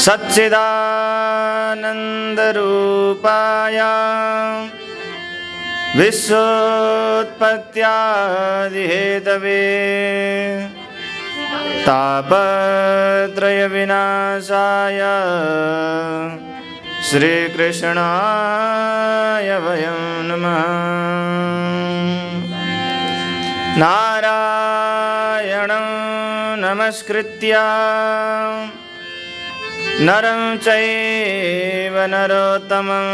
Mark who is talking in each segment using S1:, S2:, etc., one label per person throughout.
S1: सच्चिदानन्दरूपाय विश्वोत्पत्त्यादिहेतवे तापत्रयविनाशाय श्रीकृष्णाय वयं नमः। नारायणं नमस्कृत्य नरं चैव नरोत्तमं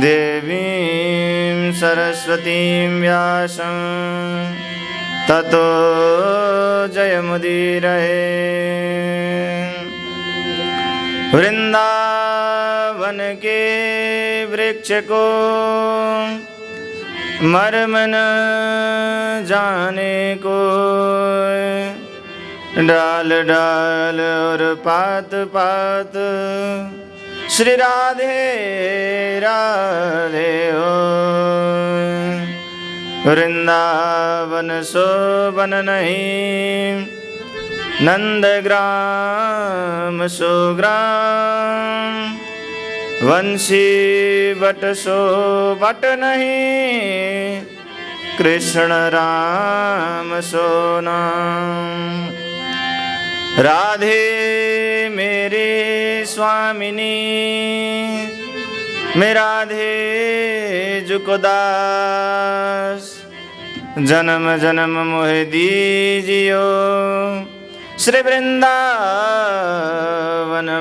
S1: देवीं सरस्वतीं व्यासं ततो जयमुदीरये। वृंदावन के वृक्ष को मर्म न जाने को, डाल डाल और पात पात श्री राधे राधे हो। वृंदावन शोभन नहीं, नंदग्राम सुग्राम, वंशी बट सो बट नहीं, कृष्ण राम सो नाम। राधे मेरे स्वामिनी, मैं राधे जुकोदास, जन्म जन्म मोहे दीजियो श्री वृंदावन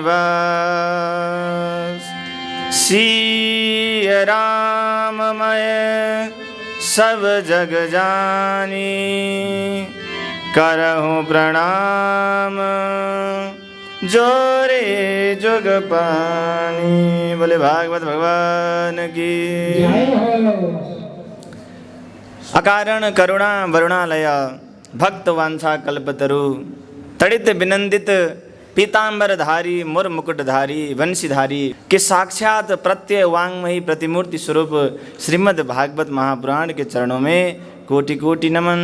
S1: वास। सिय राममय सब जग जानी, करहूँ प्रणाम जोरे जुग पानी। बोले भागवत भगवान की। अकारण करुणा वरुणालय, भक्त वांछा कल्पतरु, तड़ित विनंदित पीतांबरधारी मुर मुकुटधारी वंशीधारी के साक्षात प्रत्यय वांगमयी प्रतिमूर्ति स्वरूप श्रीमद् भागवत महापुराण के चरणों में कोटि कोटि नमन।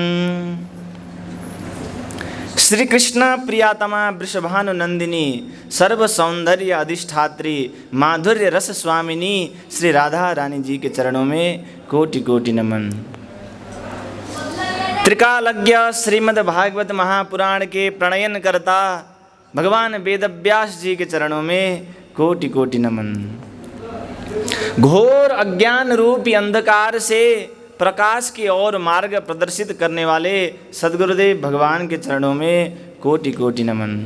S1: श्री कृष्ण प्रियातमा वृषभानु नंदिनी, सर्व सौंदर्य अधिष्ठात्री माधुर्य रस स्वामिनी श्री राधा रानी जी के चरणों में कोटि कोटि नमन। त्रिकालज्ञ श्रीमद् भागवत महापुराण के प्रणयन करता भगवान वेदव्यास जी के चरणों में कोटि कोटि नमन। घोर अज्ञान रूपी अंधकार से प्रकाश की ओर मार्ग प्रदर्शित करने वाले सद्गुरुदेव भगवान के चरणों में कोटि कोटि नमन।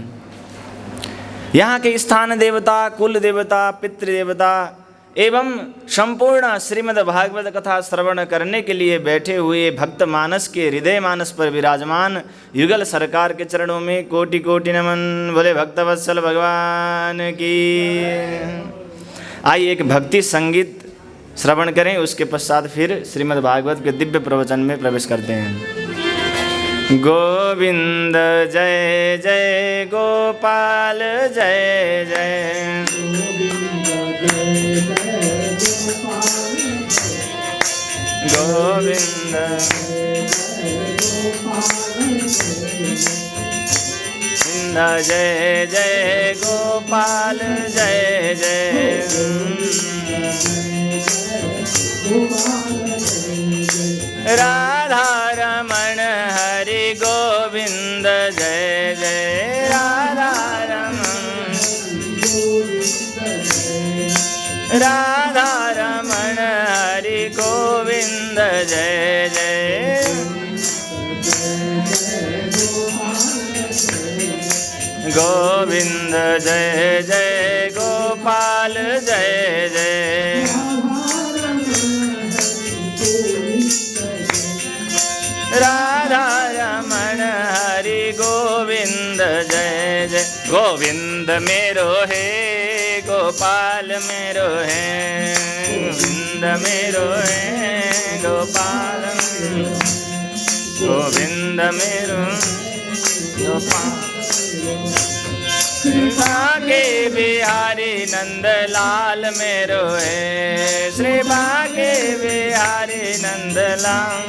S1: यहाँ के स्थान देवता, कुल देवता, पितृदेवता एवं संपूर्ण श्रीमद् भागवत कथा श्रवण करने के लिए बैठे हुए भक्त मानस के हृदय मानस पर विराजमान युगल सरकार के चरणों में कोटि कोटि नमन। बोले भक्तवत्सल भगवान की। आइए एक भक्ति संगीत श्रवण करें, उसके पश्चात फिर श्रीमद् भागवत के दिव्य प्रवचन में प्रवेश करते हैं। गोविंद जय जय गोपाल जय जय, गोविंद जय जय गोपाल जय जय। राधा रमण हरि गोविंद जय जय, राधा रमण राधा रमण हरि गोविंद जय जय। गोविंद जय जय गोपाल जय जय। राधा रमण हरि गोविंद जय जय। गोविंद मेरो है गोपाल मेरो है, गोविंद मेरो है गोपाल, गोविंद मेरो गोपाल। भागे बिहारी नंद लाल मेरो है, श्री भागे बिहारी नंद लाल।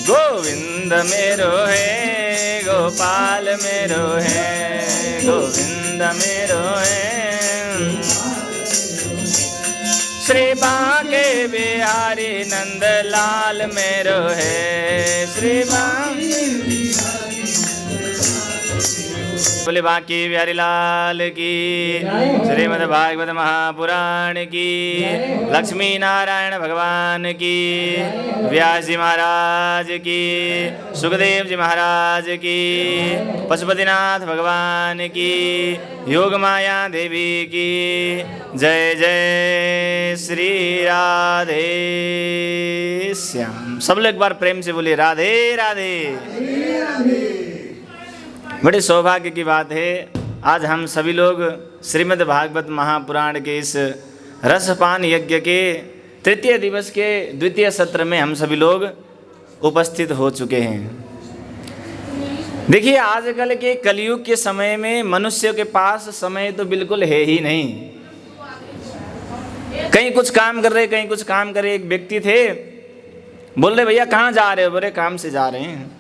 S1: गोविंद मेरो है गोपाल मेरो है, गोविंद मेरो है। श्री बांके बिहारी नंद लाल मेरो है। श्री बोले बांके बिहारी लाल की। श्रीमद् भागवत महापुराण की। लक्ष्मी नारायण भगवान की। व्यास जी महाराज की। सुखदेव जी महाराज की। पशुपतिनाथ भगवान की। योग माया देवी की जय जय श्री राधे श्याम। सब लोग एक बार प्रेम से बोलिए राधे राधे। बड़े सौभाग्य की बात है, आज हम सभी लोग श्रीमद् भागवत महापुराण के इस रसपान यज्ञ के तृतीय दिवस के द्वितीय सत्र में हम सभी लोग उपस्थित हो चुके हैं। देखिए, आजकल के कलयुग के समय में मनुष्य के पास समय तो बिल्कुल है ही नहीं। कहीं कुछ काम कर रहे, कहीं कुछ काम कर रहे। एक व्यक्ति थे, बोल रहे भैया कहाँ जा रहे हो? बोले काम से जा रहे हैं।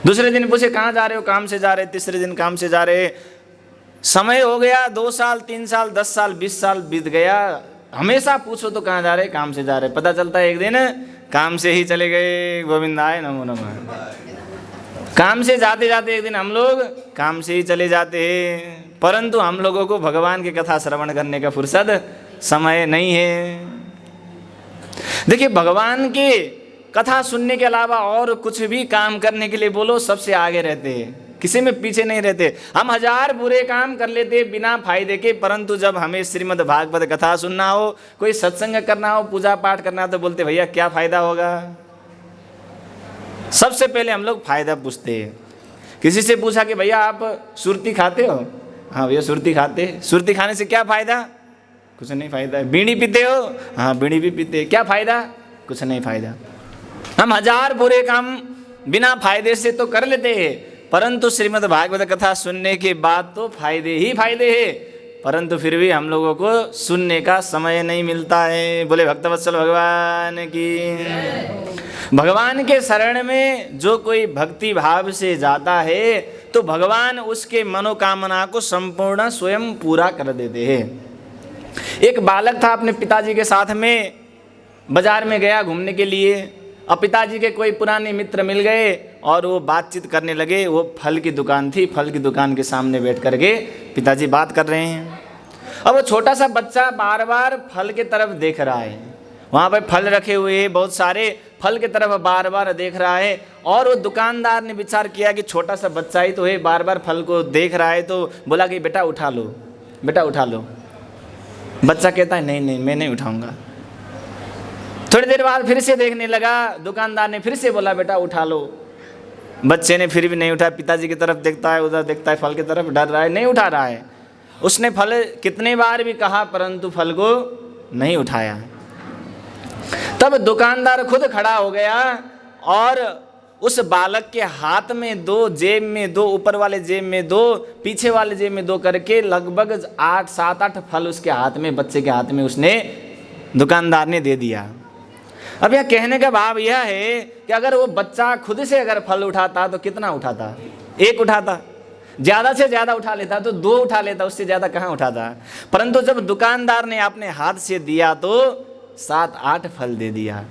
S1: दूसरे दिन पूछे कहाँ जा रहे हो? काम से जा रहे। तीसरे दिन काम से जा रहे। समय हो गया 2 साल 3 साल 10 साल 20 साल बीत गया, हमेशा पूछो तो कहाँ जा रहे? काम से जा रहे। पता चलता है एक दिन काम से ही चले गए। गोविंदाय नमो नमः। काम से जाते जाते एक दिन हम लोग काम से ही चले जाते हैं, परंतु हम लोगों को भगवान की कथा श्रवण करने का फुर्सत समय नहीं है। देखिए, भगवान के कथा सुनने के अलावा और कुछ भी काम करने के लिए बोलो, सबसे आगे रहते हैं, किसी में पीछे नहीं रहते। हम 1000 बुरे काम कर लेते बिना फायदे के, परंतु जब हमें श्रीमद् भागवत कथा सुनना हो, कोई सत्संग करना हो, पूजा पाठ करना हो, तो बोलते भैया क्या फायदा होगा। सबसे पहले हम लोग फायदा पूछते हैं। किसी से पूछा कि भैया आप सुरती खाते हो? हाँ भैया सुरती खाते। सुरती खाने से क्या फायदा? कुछ नहीं फायदा। बीड़ी पीते हो? हाँ बीड़ी भी पीते। क्या फायदा? कुछ नहीं फायदा। हम 1000 बुरे काम बिना फायदे से तो कर लेते हैं, परंतु श्रीमद् भागवत कथा सुनने के बाद तो फायदे ही फायदे हैं, परंतु फिर भी हम लोगों को सुनने का समय नहीं मिलता है। बोले भक्तवत्सल भगवान की। भगवान के शरण में जो कोई भक्ति भाव से जाता है तो भगवान उसके मनोकामना को संपूर्ण स्वयं पूरा कर देते हैं। एक बालक था, अपने पिताजी के साथ में बाजार में गया घूमने के लिए। अब पिताजी के कोई पुराने मित्र मिल गए और वो बातचीत करने लगे। वो फल की दुकान थी, फल की दुकान के सामने बैठ करके पिताजी बात कर रहे हैं। अब वो छोटा सा बच्चा बार बार फल की तरफ देख रहा है। वहाँ पर फल रखे हुए हैं बहुत सारे, फल की तरफ बार बार देख रहा है। और वो दुकानदार ने विचार किया कि छोटा सा बच्चा ही तो है, बार बार फल को देख रहा है, तो बोला कि बेटा उठा लो, बेटा उठा लो। बच्चा कहता है नहीं नहीं मैं नहीं उठाऊंगा। थोड़ी देर बाद फिर से देखने लगा, दुकानदार ने फिर से बोला बेटा उठा लो। बच्चे ने फिर भी नहीं उठाया। पिताजी की तरफ देखता है, उधर देखता है, फल की तरफ डर रहा है, नहीं उठा रहा है। उसने फल कितने बार भी कहा परंतु फल को नहीं उठाया। तब दुकानदार खुद खड़ा हो गया और उस बालक के हाथ में 2, जेब में 2, ऊपर वाले जेब में 2, पीछे वाले जेब में 2 करके लगभग 7-8 फल उसके हाथ में, बच्चे के हाथ में उसने दुकानदार ने दे दिया। अब यह कहने का भाव यह है कि अगर वो बच्चा खुद से अगर फल उठाता तो कितना उठाता? 1 उठाता। ज़्यादा से ज़्यादा उठा लेता तो 2 उठा लेता, उससे ज़्यादा कहाँ उठाता। परंतु जब दुकानदार ने अपने हाथ से दिया तो 7-8 फल दे दिया।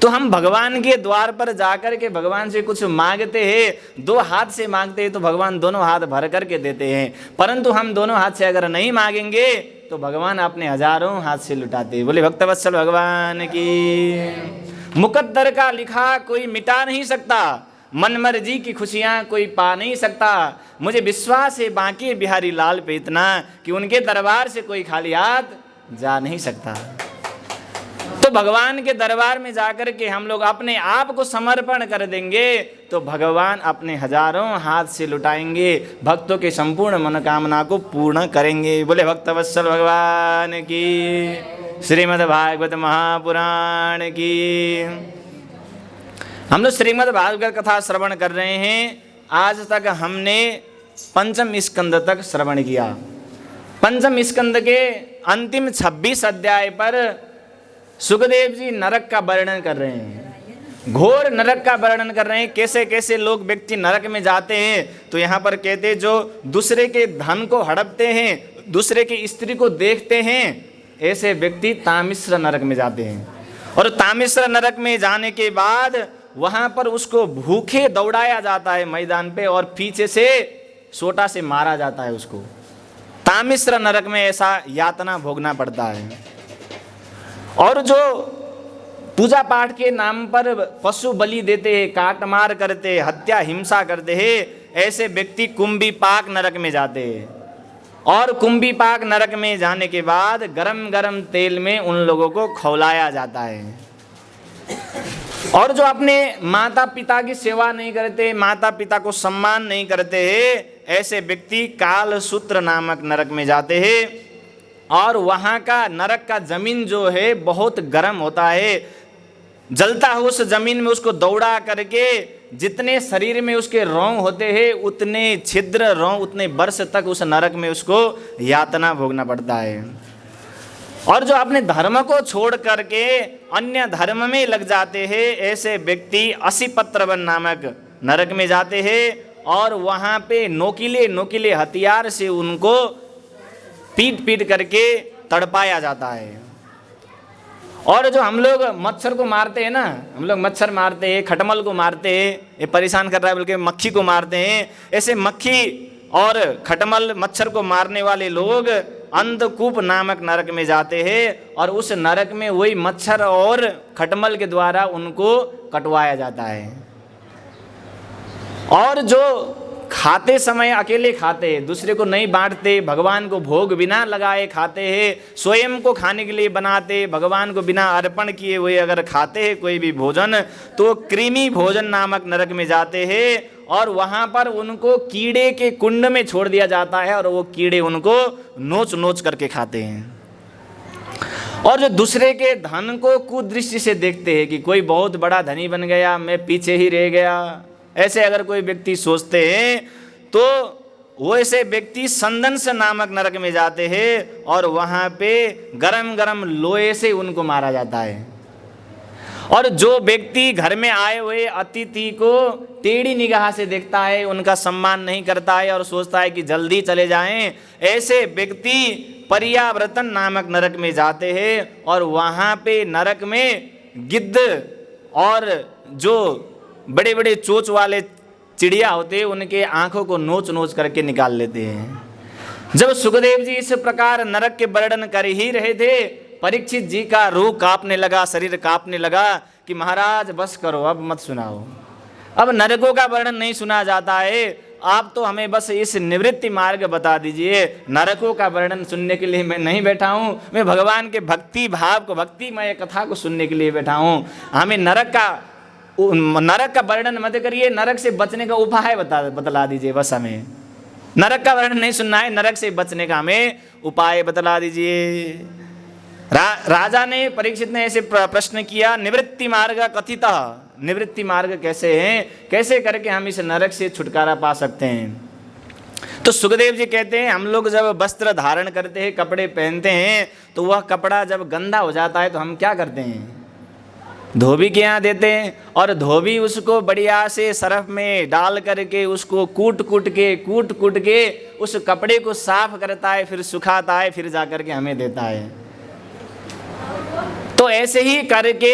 S1: तो हम भगवान के द्वार पर जाकर के भगवान से कुछ मांगते हैं, 2 हाथ से मांगते हैं तो भगवान दोनों हाथ भर करके देते हैं, परंतु हम दोनों हाथ से अगर नहीं मांगेंगे तो भगवान अपने हजारों हाथ से लुटाते हैं। बोले भक्तवत्सल भगवान की। मुकद्दर का लिखा कोई मिटा नहीं सकता, मन मर्जी की खुशियाँ कोई पा नहीं सकता। मुझे विश्वास है बांके बिहारी लाल पे इतना कि उनके दरबार से कोई खाली हाथ जा नहीं सकता। तो भगवान के दरबार में जाकर के हम लोग अपने आप को समर्पण कर देंगे तो भगवान अपने हजारों हाथ से लुटाएंगे, भक्तों के संपूर्ण मनोकामना को पूर्ण करेंगे। बोले भक्तवत्सल भगवान की। श्रीमद् भागवत महापुराण की। हम लोग श्रीमद् भागवत कथा श्रवण कर रहे हैं। आज तक हमने 5म स्कंद तक श्रवण किया। 5म स्कंद के अंतिम 26 अध्याय पर सुखदेव जी नरक का वर्णन कर रहे हैं। घोर नरक का वर्णन कर रहे हैं, कैसे कैसे लोग व्यक्ति नरक में जाते हैं। तो यहाँ पर कहते हैं जो दूसरे के धन को हड़पते हैं, दूसरे की स्त्री को देखते हैं, ऐसे व्यक्ति तामिश्र नरक में जाते हैं। और तामिश्र नरक में जाने के बाद वहाँ पर उसको भूखे दौड़ाया जाता है मैदान पे, और पीछे से सोटा से मारा जाता है उसको। तामिश्र नरक में ऐसा यातना भोगना पड़ता है। और जो पूजा पाठ के नाम पर पशु बलि देते हैं, काट मार करते, हत्या हिंसा करते हैं, ऐसे व्यक्ति कुंभीपाक नरक में जाते हैं। और कुंभीपाक नरक में जाने के बाद गरम गरम तेल में उन लोगों को खौलाया जाता है। और जो अपने माता पिता की सेवा नहीं करते, माता पिता को सम्मान नहीं करते हैं, ऐसे व्यक्ति कालसूत्र नामक नरक में जाते हैं। और वहाँ का नरक का जमीन जो है बहुत गर्म होता है, जलता है उस जमीन में उसको दौड़ा करके जितने शरीर में उसके रोंग होते हैं उतने छिद्र रोंग, उतने वर्ष तक उस नरक में उसको यातना भोगना पड़ता है। और जो अपने धर्म को छोड़ करके अन्य धर्म में लग जाते हैं, ऐसे व्यक्ति असिपत्रवन नामक नरक में जाते हैं। और वहाँ पे नोकीले नोकीले हथियार से उनको पीट पीट करके तड़पाया जाता है। और जो हम लोग मच्छर को मारते हैं ना, हम लोग मच्छर मारते हैं, खटमल को मारते हैं, ये परेशान कर रहा है बल्कि मक्खी को मारते हैं, ऐसे मक्खी और खटमल मच्छर को मारने वाले लोग अंधकूप नामक नरक में जाते हैं। और उस नरक में वही मच्छर और खटमल के द्वारा उनको कटवाया जाता है। और जो खाते समय अकेले खाते हैं, दूसरे को नहीं बांटते, भगवान को भोग बिना लगाए खाते हैं, स्वयं को खाने के लिए बनाते, भगवान को बिना अर्पण किए हुए अगर खाते हैं कोई भी भोजन, तो कृमि भोजन नामक नरक में जाते हैं। और वहाँ पर उनको कीड़े के कुंड में छोड़ दिया जाता है और वो कीड़े उनको नोच नोच करके खाते हैं। और जो दूसरे के धन को कुदृष्टि से देखते हैं कि कोई बहुत बड़ा धनी बन गया, मैं पीछे ही रह गया, ऐसे अगर कोई व्यक्ति सोचते हैं तो वो ऐसे व्यक्ति संदंस नामक नरक में जाते हैं। और वहाँ पे गरम गरम लोहे से उनको मारा जाता है। और जो व्यक्ति घर में आए हुए अतिथि को टेढ़ी निगाह से देखता है, उनका सम्मान नहीं करता है और सोचता है कि जल्दी चले जाएं, ऐसे व्यक्ति पर्याव्रतन नामक नरक में जाते हैं। और वहाँ पे नरक में गिद्ध और जो बड़े बड़े चोंच वाले चिड़िया होते हैं, उनके आंखों को नोच नोच करके निकाल लेते हैं। जब सुखदेव जी इस प्रकार नरक के वर्णन कर ही रहे थे, परीक्षित जी का रूह कांपने लगा, शरीर कांपने लगा कि महाराज बस करो, अब मत सुनाओ, अब नरकों का वर्णन नहीं सुना जाता है, आप तो हमें बस इस निवृत्ति मार्ग बता दीजिए। नरकों का वर्णन सुनने के लिए मैं नहीं बैठा हूँ, मैं भगवान के भक्ति भाव को, भक्तिमय कथा को सुनने के लिए बैठा हूँ। हमें नरक का वर्णन मत करिए, नरक से बचने का उपाय बतला दीजिए। बस हमें नरक का वर्णन नहीं सुनना है, नरक से बचने का हमें उपाय बतला दीजिए। राजा ने, परीक्षित ने ऐसे प्रश्न किया, निवृत्ति मार्ग कथितः, निवृत्ति मार्ग कैसे हैं, कैसे करके हम इस नरक से छुटकारा पा सकते हैं। तो सुखदेव जी कहते हैं, हम लोग जब वस्त्र धारण करते हैं, कपड़े पहनते हैं, तो वह कपड़ा जब गंदा हो जाता है तो हम क्या करते हैं, धोबी के यहाँ देते हैं। और धोबी उसको बढ़िया से सरफ में डाल करके उसको कूट कूट के उस कपड़े को साफ करता है, फिर सुखाता है, फिर जा करके हमें देता है। तो ऐसे ही करके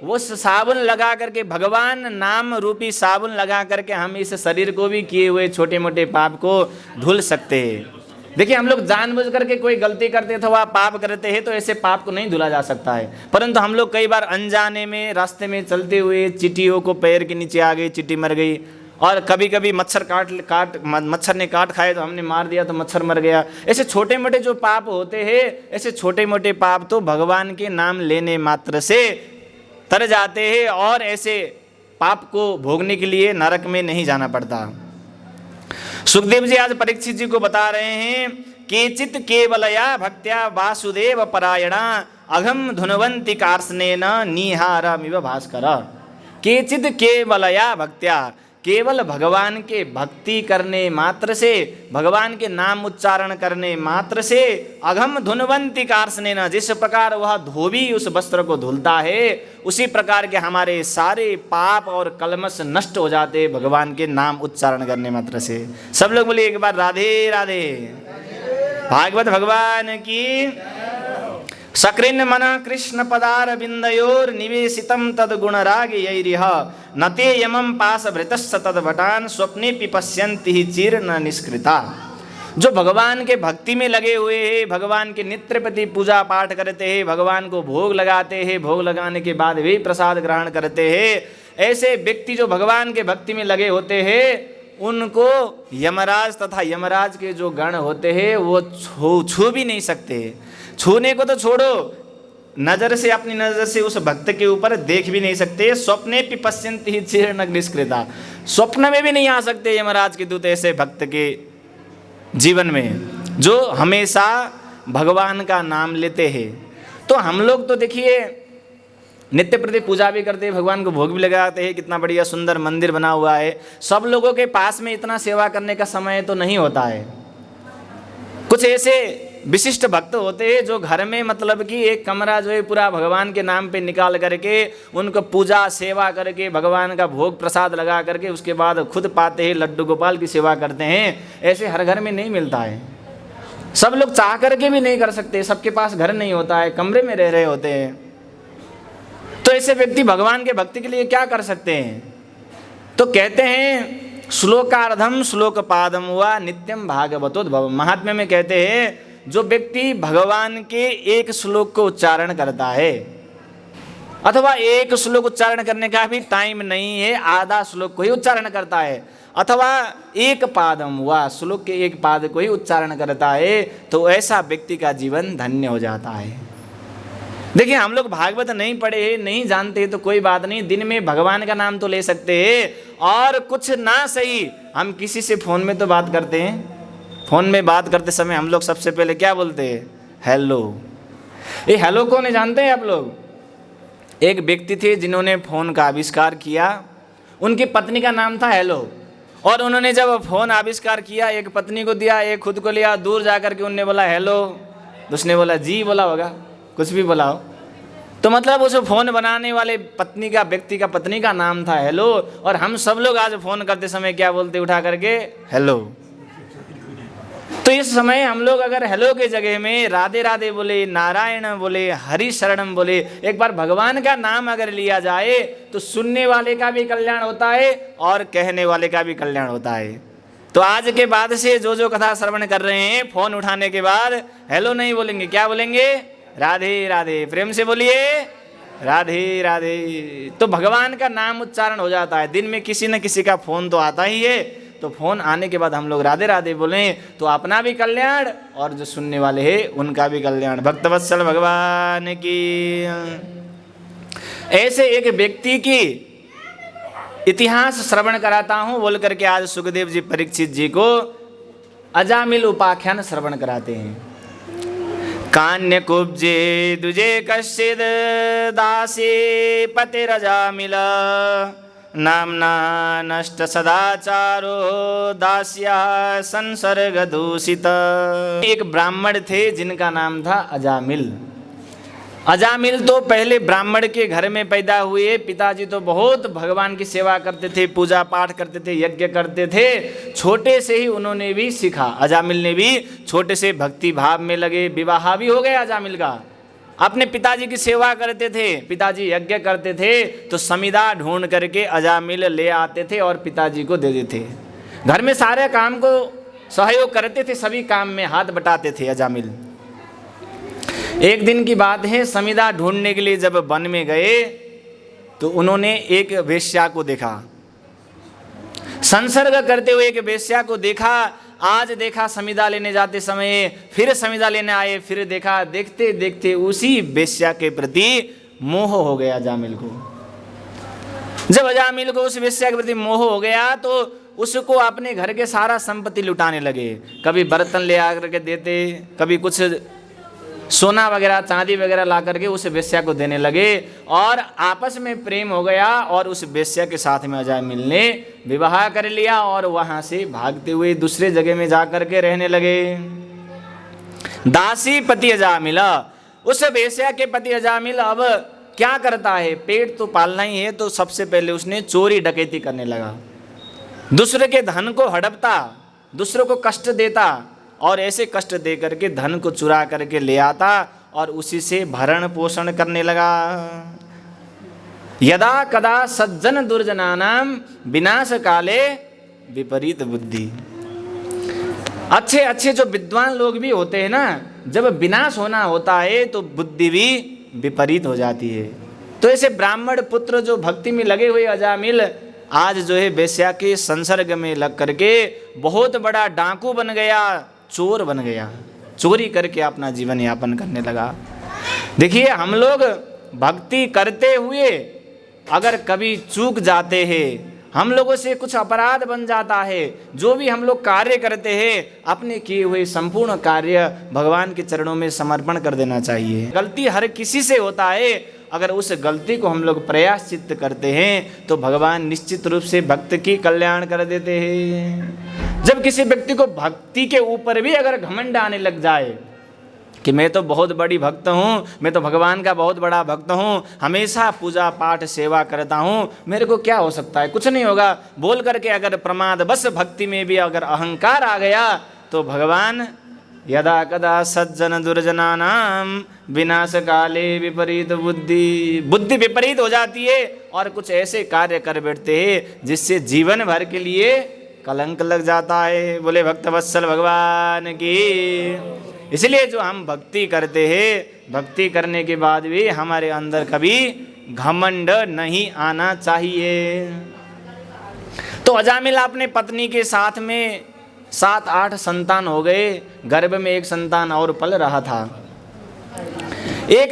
S1: वो साबुन लगा करके, भगवान नाम रूपी साबुन लगा करके हम इस शरीर को भी किए हुए छोटे मोटे पाप को धुल सकते हैं। देखिए, हम लोग जानबूझ करके कोई गलती करते अथवा पाप करते हैं तो ऐसे पाप को नहीं धुला जा सकता है, परंतु हम लोग कई बार अनजाने में रास्ते में चलते हुए चींटियों को पैर के नीचे आ गई, चींटी मर गई, और कभी कभी मच्छर ने काट खाए तो हमने मार दिया तो मच्छर मर गया। ऐसे छोटे मोटे जो पाप होते हैं, ऐसे छोटे मोटे पाप तो भगवान के नाम लेने मात्र से तर जाते हैं, और ऐसे पाप को भोगने के लिए नरक में नहीं जाना पड़ता। सुखदेव जी आज परीक्षित जी को बता रहे हैं, केचित केवलया भक्त्या वासुदेव परायणा अघम धुनवंती कार्सनेन निहारमिव भास्कर। केचित केवलया भक्त्या, केवल भगवान के भक्ति करने मात्र से, भगवान के नाम उच्चारण करने मात्र से अघम धुनवंती कार्सनेन, जिस प्रकार वह धोबी उस वस्त्र को धुलता है उसी प्रकार के हमारे सारे पाप और कलमश नष्ट हो जाते भगवान के नाम उच्चारण करने मात्र से। सब लोग बोलिए एक बार राधे राधे। भागवत भगवान की। सकृन मन कृष्ण पदार बिंदयोर निवेशितम तद गुणराग यैरिह नते यमं पास भृतस्स तद्भटान स्वप्ने पिपश्यन्ति ही चीर न निष्कृता। जो भगवान के भक्ति में लगे हुए हैं, भगवान के नित्य प्रति पूजा पाठ करते हैं, भगवान को भोग लगाते हैं, भोग लगाने के बाद भी प्रसाद ग्रहण करते हैं, ऐसे व्यक्ति जो भगवान के भक्ति में लगे होते हैं उनको यमराज तथा यमराज के जो गण होते हैं वो छू भी नहीं सकते। छूने को तो छोड़ो, नजर से, अपनी नजर से उस भक्त के ऊपर देख भी नहीं सकते। स्वप्ने पिपश्यन्ति ही चीर्ण निष्कृता, स्वप्न में भी नहीं आ सकते यमराज के दूत ऐसे भक्त के जीवन में जो हमेशा भगवान का नाम लेते हैं। तो हम लोग तो देखिए नित्य प्रति पूजा भी करते हैं, भगवान को भोग भी लगाते हैं, कितना बढ़िया सुंदर मंदिर बना हुआ है। सब लोगों के पास में इतना सेवा करने का समय तो नहीं होता है। कुछ ऐसे विशिष्ट भक्त होते हैं जो घर में मतलब कि एक कमरा जो है पूरा भगवान के नाम पे निकाल करके उनको पूजा सेवा करके भगवान का भोग प्रसाद लगा करके उसके बाद खुद पाते हैं, लड्डू गोपाल की सेवा करते हैं। ऐसे हर घर में नहीं मिलता है, सब लोग चाह करके भी नहीं कर सकते, सबके पास घर नहीं होता है, कमरे में रह रहे होते हैं। तो ऐसे व्यक्ति भगवान के भक्ति के लिए क्या कर सकते हैं? तो कहते हैं श्लोकार्धम श्लोक पादम हुआ नित्यम भागवतोद्भव। महात्म्य में कहते हैं जो व्यक्ति भगवान के एक श्लोक को उच्चारण करता है, अथवा एक श्लोक उच्चारण करने का भी टाइम नहीं है, आधा श्लोक को ही उच्चारण करता है, अथवा एक पादम हुआ श्लोक के एक पाद को ही उच्चारण करता है, तो ऐसा व्यक्ति का जीवन धन्य हो जाता है। देखिए हम लोग भागवत नहीं पढ़े, नहीं जानते तो कोई बात नहीं, दिन में भगवान का नाम तो ले सकते हैं। और कुछ ना सही हम किसी से फोन में तो बात करते हैं, फोन में बात करते समय हम लोग सबसे पहले क्या बोलते हैं? हेलो। ये हेलो को नहीं जानते हैं आप लोग? एक व्यक्ति थे जिन्होंने फोन का आविष्कार किया, उनकी पत्नी का नाम था हेलो, और उन्होंने जब फोन आविष्कार किया एक पत्नी को दिया, एक खुद को लिया, दूर जाकर के उनने बोला हेलो, उसने बोला जी बोला होगा, कुछ भी बोला हो। तो मतलब उस फोन बनाने वाले पत्नी का व्यक्ति का पत्नी का नाम था हेलो, और हम सब लोग आज फोन करते समय क्या बोलते उठा करके? हेलो। तो इस समय हम लोग अगर हेलो के जगह में राधे राधे बोले, नारायण बोले, हरि शरणम बोले, एक बार भगवान का नाम अगर लिया जाए तो सुनने वाले का भी कल्याण होता है और कहने वाले का भी कल्याण होता है। तो आज के बाद से जो कथा श्रवण कर रहे हैं, फोन उठाने के बाद हेलो नहीं बोलेंगे, क्या बोलेंगे? राधे राधे। प्रेम से बोलिए राधे राधे। तो भगवान का नाम उच्चारण हो जाता है। दिन में किसी न किसी का फोन तो आता ही है, तो फोन आने के बाद हम लोग राधे राधे बोलें तो अपना भी कल्याण और जो सुनने वाले हैं उनका भी कल्याण। भक्तवत्सल भगवान की। ऐसे एक व्यक्ति की इतिहास श्रवण कराता हूँ बोल करके आज सुखदेव जी परीक्षित जी को अजामिल उपाख्यान श्रवण कराते हैं। कान्य कुब्जे दुजे कश्चिद दासे पतिरजामिल नामना नष्ट सदाचारो दास्या संसर्ग दूषित। एक ब्राह्मण थे जिनका नाम था अजामिल। अजामिल तो पहले ब्राह्मण के घर में पैदा हुए। पिताजी तो बहुत भगवान की सेवा करते थे, पूजा पाठ करते थे, यज्ञ करते थे। छोटे से ही उन्होंने भी सीखा, अजामिल ने भी छोटे से भक्ति भाव में लगे। विवाह भी हो गया अजामिल का। अपने पिताजी की सेवा करते थे, पिताजी यज्ञ करते थे तो समिधा ढूंढ करके अजामिल ले आते थे और पिताजी को दे देते। घर में सारे काम को सहयोग करते थे, सभी काम में हाथ बटाते थे अजामिल। एक दिन की बात है, समिधा ढूंढने के लिए जब वन में गए तो उन्होंने एक वेश्या को देखा, संसर्ग करते हुए एक वेश्या को देखा। आज देखा समिधा लेने जाते समय, फिर समिधा लेने आए, फिर देखा, देखते देखते उसी वेश्या के प्रति मोह हो गया अजामिल को। जब अजामिल को उस वेश्या के प्रति मोह हो गया तो उसको अपने घर के सारा संपत्ति लुटाने लगे। कभी बर्तन ले आकर के देते, कभी कुछ सोना वगैरह चांदी वगैरह ला करके उस वेश्या को देने लगे और आपस में प्रेम हो गया और उस वेश्या के साथ में अजामिल ने विवाह कर लिया और वहाँ से भागते हुए दूसरे जगह में जा करके रहने लगे। दासी पति अजामिल, उस वेश्या के पति अजामिल अब क्या करता है, पेट तो पालना ही है, तो सबसे पहले उसने चोरी डकैती करने लगा। दूसरे के धन को हड़पता, दूसरों को कष्ट देता और ऐसे कष्ट दे करके धन को चुरा करके ले आता और उसी से भरण पोषण करने लगा। यदा कदा सज्जन दुर्जनानाम विनाश काले विपरीत बुद्धि। अच्छे अच्छे जो विद्वान लोग भी होते हैं ना, जब विनाश होना होता है तो बुद्धि भी विपरीत हो जाती है। तो ऐसे ब्राह्मण पुत्र जो भक्ति में लगे हुए अजामिल आज जो है वेश्या के संसर्ग में लग करके बहुत बड़ा डाकू बन गया, चोर बन गया, चोरी करके अपना जीवन यापन करने लगा। देखिए, हम लोग भक्ति करते हुए अगर कभी चूक जाते हैं, हम लोगों से कुछ अपराध बन जाता है, जो भी हम लोग कार्य करते हैं अपने किए हुए संपूर्ण कार्य भगवान के चरणों में समर्पण कर देना चाहिए। गलती हर किसी से होता है, अगर उस गलती को हम लोग प्रयाश्चित करते हैं तो भगवान निश्चित रूप से भक्त की कल्याण कर देते हैं। जब किसी व्यक्ति को भक्ति के ऊपर भी अगर घमंड आने लग जाए कि मैं तो बहुत बड़ी भक्त हूँ, मैं तो भगवान का बहुत बड़ा भक्त हूँ, हमेशा पूजा पाठ सेवा करता हूँ, मेरे को क्या हो सकता है, कुछ नहीं होगा, बोल करके अगर प्रमाद बस भक्ति में भी अगर अहंकार आ गया तो भगवान यदा कदा सज्जन दुर्जनानाम विनाश काले विपरीत बुद्धि, बुद्धि विपरीत हो जाती है और कुछ ऐसे कार्य कर बैठते हैं जिससे जीवन भर के लिए कलंक लग जाता है। बोले भक्तवत्सल भगवान की। इसलिए जो हम भक्ति करते हैं, भक्ति करने के बाद भी हमारे अंदर कभी घमंड नहीं आना चाहिए। तो अजामिल अपने पत्नी के साथ में 7-8 संतान हो गए, गर्भ में एक संतान और पल रहा था। एक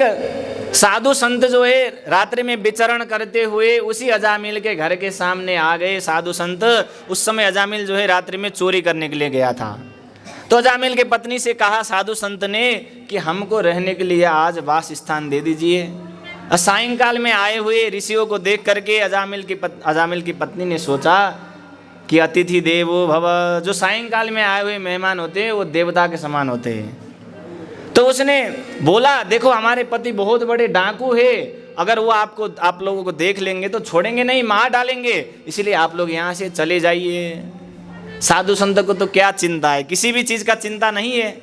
S1: साधु संत जो है रात्रि में विचरण करते हुए उसी अजामिल के घर के सामने आ गए। साधु संत, उस समय अजामिल जो है रात्रि में चोरी करने के लिए गया था। तो अजामिल के पत्नी से कहा साधु संत ने कि हमको रहने के लिए आज वास स्थान दे दीजिए। सायंकाल में आए हुए ऋषियों को देख करके अजामिल की पत्नी ने सोचा कि अतिथि देवो भव, जो सायंकाल में आए हुए मेहमान होते हैं वो देवता के समान होते हैं। तो उसने बोला, देखो हमारे पति बहुत बड़े डाकू है, अगर वो आप लोगों को देख लेंगे तो छोड़ेंगे नहीं, मार डालेंगे, इसलिए आप लोग यहाँ से चले जाइए। साधु संत को तो क्या चिंता है, किसी भी चीज का चिंता नहीं है।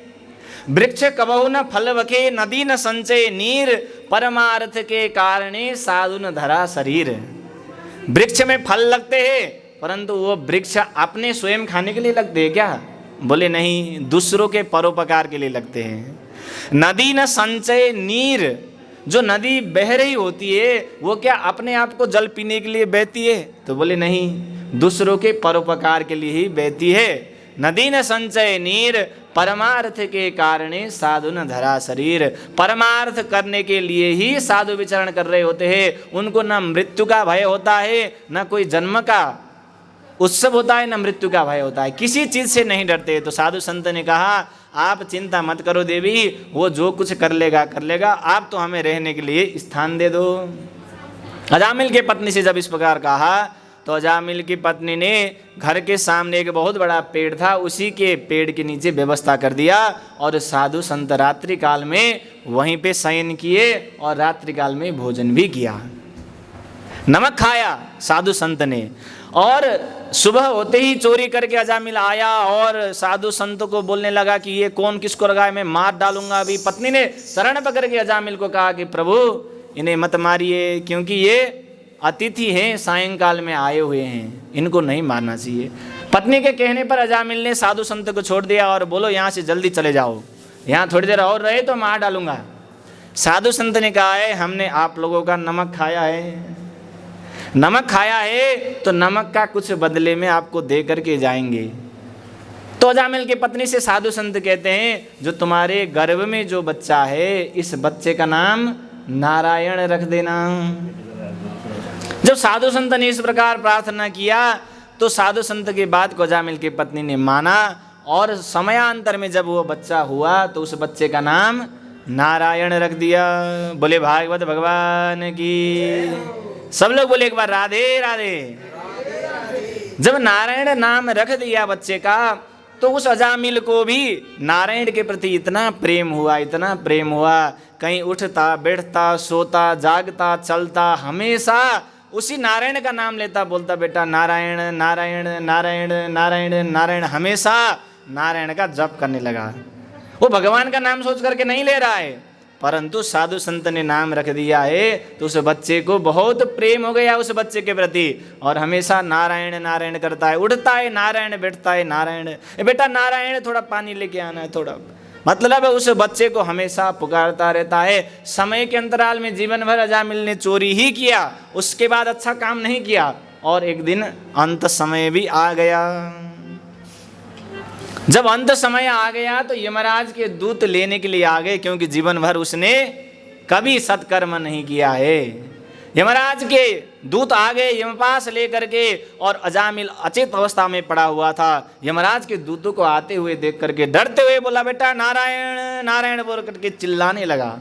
S1: वृक्ष कबहु न फल बखे, नदी न संचय नीर, परमार्थ के कारणे साधु न धरा शरीर। वृक्ष में फल लगते हैं परंतु वो वृक्ष अपने स्वयं खाने के लिए लगते हैं क्या? बोले नहीं, दूसरों के परोपकार के लिए लगते हैं। नदी न संचय नीर, जो नदी बह रही होती है वो क्या अपने आप को जल पीने के लिए बहती है? तो बोले नहीं, दूसरों के परोपकार के लिए ही बहती है। नदी न संचय नीर, परमार्थ के कारणे साधु न धरा शरीर। परमार्थ करने के लिए ही साधु विचरण कर रहे होते हैं। उनको न मृत्यु का भय होता है, न कोई जन्म का उत्सव होता है, न मृत्यु का भय होता है, किसी चीज से नहीं डरते। तो साधु संत ने कहा, आप चिंता मत करो देवी, वो जो कुछ कर लेगा कर लेगा, आप तो हमें रहने के लिए स्थान दे दो। अजामिल के पत्नी से जब इस प्रकार कहा तो अजामिल की पत्नी ने घर के सामने एक बहुत बड़ा पेड़ था, उसी के पेड़ के नीचे व्यवस्था कर दिया और साधु संत रात्रि काल में वहीं पे शयन किए और रात्रि काल में भोजन भी किया। नमक खाया साधु संत ने और सुबह होते ही चोरी करके अजामिल आया और साधु संत को बोलने लगा कि ये कौन किसको लगाए, मैं मार डालूंगा अभी। पत्नी ने शरण पकड़ के अजामिल को कहा कि प्रभु इन्हें मत मारिए, क्योंकि ये अतिथि हैं, सायंकाल में आए हुए हैं, इनको नहीं मारना चाहिए। पत्नी के कहने पर अजामिल ने साधु संत को छोड़ दिया और बोलो यहाँ से जल्दी चले जाओ, यहाँ थोड़ी देर और रहे तो मार डालूंगा। साधु संत ने कहा है, हमने आप लोगों का नमक खाया है, नमक खाया है तो नमक का कुछ बदले में आपको दे करके जाएंगे। तो अजामिल की पत्नी से साधु संत कहते हैं, जो तुम्हारे गर्भ में जो बच्चा है इस बच्चे का नाम नारायण रख देना। जब साधु संत ने इस प्रकार प्रार्थना किया तो साधु संत की बात को अजामिल की पत्नी ने माना और समयांतर में जब वो बच्चा हुआ तो उस बच्चे का नाम नारायण रख दिया। बोले भागवत भगवान की। सब लोग बोले एक बार राधे राधे। जब नारायण नाम रख दिया बच्चे का, तो उस अजामिल को भी नारायण के प्रति इतना प्रेम हुआ, इतना प्रेम हुआ, कहीं उठता बैठता सोता जागता चलता हमेशा उसी नारायण का नाम लेता, बोलता बेटा नारायण नारायण नारायण नारायण नारायण, हमेशा नारायण का जप करने लगा। वो भगवान का नाम सोच करके नहीं ले रहा है, परंतु साधु संत ने नाम रख दिया है तो उस बच्चे को बहुत प्रेम हो गया उस बच्चे के प्रति, और हमेशा नारायण नारायण करता है, उठता है नारायण, बैठता है नारायण, बेटा नारायण थोड़ा पानी लेके आना है थोड़ा, मतलब उस बच्चे को हमेशा पुकारता रहता है। समय के अंतराल में जीवन भर अजामिल ने चोरी ही किया, उसके बाद अच्छा काम नहीं किया, और एक दिन अंत समय भी आ गया। जब अंत समय आ गया तो यमराज के दूत लेने के लिए आ गए, क्योंकि जीवन भर उसने कभी सत्कर्म नहीं किया है। यमराज के दूत आ गए यमपास लेकर के, और अजामिल अचेत अवस्था में पड़ा हुआ था। यमराज के दूतों को आते हुए देख करके डरते हुए बोला बेटा नारायण नारायण बोल करके चिल्लाने लगा।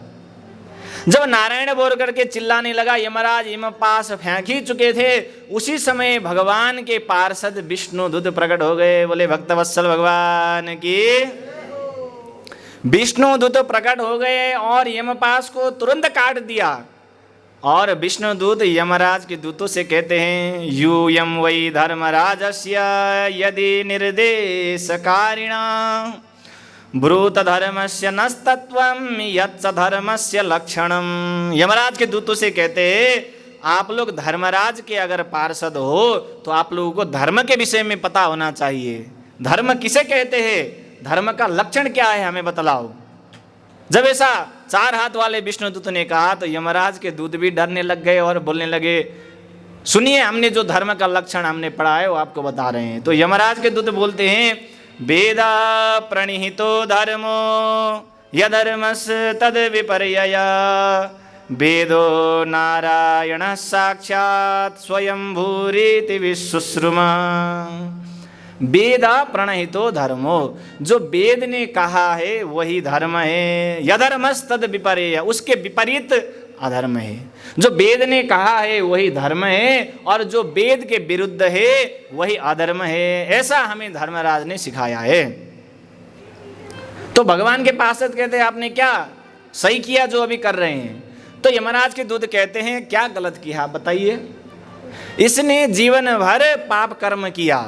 S1: जब नारायण बोल करके चिल्लाने लगा, यमराज यमपास फेंक ही चुके थे, उसी समय भगवान के पार्षद विष्णु दूत प्रकट हो गए। बोले भक्तवत्सल भगवान की। विष्णु दूत प्रकट हो गए और यमपास को तुरंत काट दिया। और विष्णु दूत यमराज के दूतों से कहते हैं यूयम वै धर्मराजस्य यदि निर्देशकारिणा ब्रूत धर्मस्य नस्तत्वम यच्च धर्मस्य लक्षणम। यमराज के दूतों से कहते हैं आप लोग धर्मराज के अगर पार्षद हो तो आप लोगों को धर्म के विषय में पता होना चाहिए। धर्म किसे कहते हैं, धर्म का लक्षण क्या है हमें बतलाओ। जब ऐसा चार हाथ वाले विष्णुदूत ने कहा तो यमराज के दूत भी डरने लग गए और बोलने लगे सुनिए हमने जो धर्म का लक्षण हमने पढ़ा है वो आपको बता रहे हैं। तो यमराज के दूत बोलते हैं वेदा प्रणिहितो धर्मो यधर्मस् तद विपर्यया वेदो नारायण साक्षात् स्वयंभूरिति विश्वश्रुमा। वेदा प्रणहितो धर्मो, जो वेद ने कहा है वही धर्म है। यधर्मस् तद विपर्यय, उसके विपरीत अधर्म है। जो वेद ने कहा है वही धर्म है और जो वेद के विरुद्ध है वही अधर्म है, ऐसा हमें धर्मराज ने सिखाया है। तो भगवान के पार्षद कहते हैं आपने क्या सही किया जो अभी कर रहे हैं। तो यमराज के दूत कहते हैं क्या गलत किया बताइए। इसने जीवन भर पाप कर्म किया,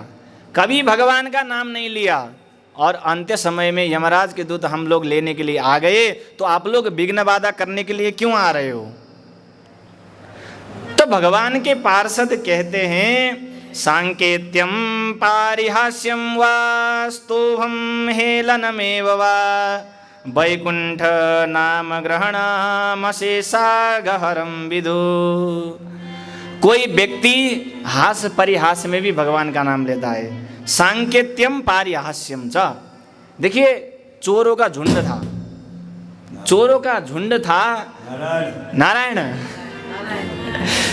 S1: कभी भगवान का नाम नहीं लिया, और अंत्य समय में यमराज के दूत हम लोग लेने के लिए आ गए, तो आप लोग विघ्न बाधा करने के लिए क्यों आ रहे हो। तो भगवान के पार्षद कहते हैं सांकेत्यम पारिहास्यम वा स्तोभम हेलनमेव वा वैकुंठ नाम ग्रहणमशेषा गहरम विदु। कोई व्यक्ति हास परिहास में भी भगवान का नाम लेता है। सांकेत्यम पारिहास्यम च, देखिए चोरों का झुंड था, चोरों का झुंड था नारायण,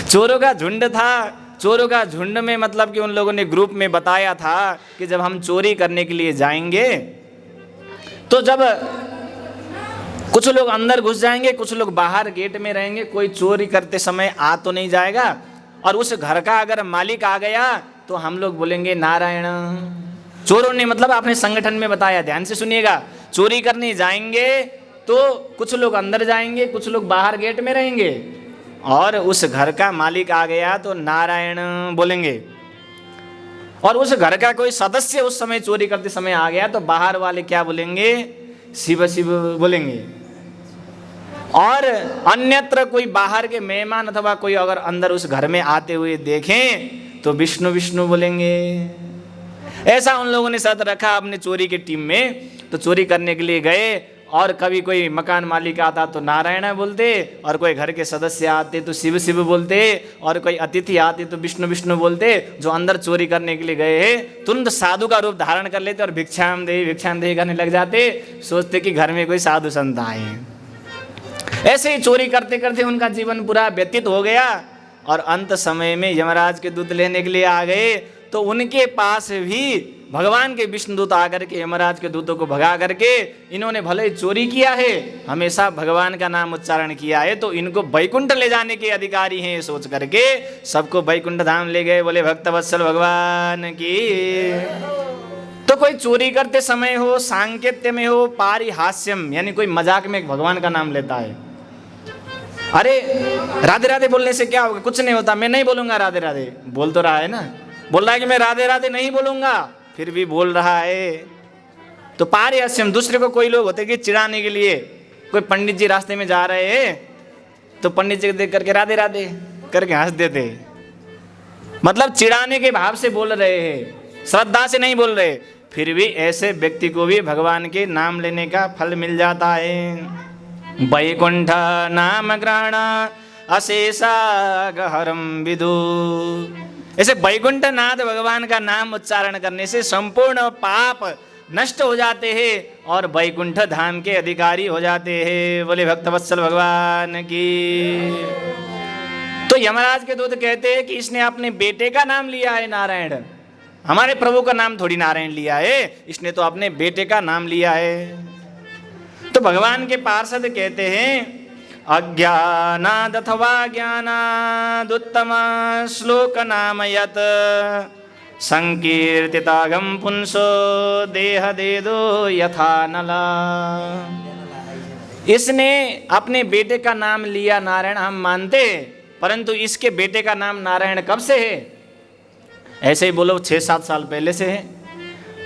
S1: चोरों का झुंड था। चोरों का झुंड में मतलब कि उन लोगों ने ग्रुप में बताया था कि जब हम चोरी करने के लिए जाएंगे तो जब कुछ लोग अंदर घुस जाएंगे, कुछ लोग बाहर गेट में रहेंगे, कोई चोरी करते समय आ तो नहीं जाएगा, और उस घर का अगर मालिक आ गया तो हम लोग बोलेंगे नारायण। चोरों ने मतलब अपने संगठन में बताया, ध्यान से सुनिएगा, चोरी करने जाएंगे तो कुछ लोग अंदर जाएंगे, कुछ लोग बाहर गेट में रहेंगे, और उस घर का मालिक आ गया तो नारायण बोलेंगे। और उस घर का कोई सदस्य उस समय चोरी करते समय आ गया तो बाहर वाले क्या बोलेंगे, शिव शिव बोलेंगे। और अन्यत्र कोई बाहर के मेहमान अथवा कोई अगर अंदर उस घर में आते हुए देखें तो विष्णु विष्णु बोलेंगे। ऐसा उन लोगों ने शर्त रखा अपने चोरी की टीम में। तो चोरी करने के लिए गए, और कभी कोई मकान मालिक आता तो नारायण बोलते, और कोई घर के सदस्य आते तो शिव शिव बोलते, और कोई अतिथि आते तो विष्णु विष्णु बोलते। जो अंदर चोरी करने के लिए गए हैं तुरंत साधु का रूप धारण कर लेते और भिक्षाम दे करने लग जाते, सोचते कि घर में कोई साधु संत आए। ऐसे ही चोरी करते करते उनका जीवन पूरा व्यतीत हो गया, और अंत समय में यमराज के दूत लेने के लिए आ गए तो उनके पास भी भगवान के विष्णुदूत आकर के यमराज के दूतों को भगा करके इन्होंने भले ही चोरी किया है, हमेशा भगवान का नाम उच्चारण किया है, तो इनको वैकुंठ ले जाने के अधिकारी हैं, सोच करके सबको वैकुंठ धाम ले गए। बोले भक्तवत्सल भगवान की। तो कोई चोरी करते समय हो, सांकेत्य में हो, पारिहास्यम यानी कोई मजाक में भगवान का नाम लेता है, अरे राधे राधे बोलने से क्या होगा, कुछ नहीं होता, मैं नहीं बोलूंगा राधे राधे, बोल तो रहा है ना, बोल रहा है कि मैं राधे राधे नहीं बोलूंगा, फिर भी बोल रहा है। तो पारिहास्यम, दूसरे को कोई लोग होते कि चिढ़ाने के लिए, कोई पंडित जी रास्ते में जा रहे हैं तो पंडित जी देख करके राधे राधे करके हंस देते, मतलब चिढ़ाने के भाव से बोल रहे हैं, श्रद्धा से नहीं बोल रहे, फिर भी ऐसे व्यक्ति को भी भगवान के नाम लेने का फल मिल जाता है। वैकुंठ नाम ग्रहण अशेषागहरम विदु। ऐसे वैकुंठ नाथ भगवान का नाम उच्चारण करने से संपूर्ण पाप नष्ट हो जाते हैं और वैकुंठ धाम के अधिकारी हो जाते हैं। बोले भक्तवत्सल भगवान की। तो यमराज के दूत कहते हैं कि इसने अपने बेटे का नाम लिया है नारायण, हमारे प्रभु का नाम थोड़ी नारायण लिया है, इसने तो अपने बेटे का नाम लिया है। तो भगवान के पार्षद कहते हैं अज्ञानाद अथवा ज्ञानाद उत्तम श्लोक नाम यत संकीर्तितागम पुंसो देह दे दो यथा नला। इसने अपने बेटे का नाम लिया नारायण, हम मानते, परंतु इसके बेटे का नाम नारायण कब से है? ऐसे ही बोलो 6-7 साल पहले से है,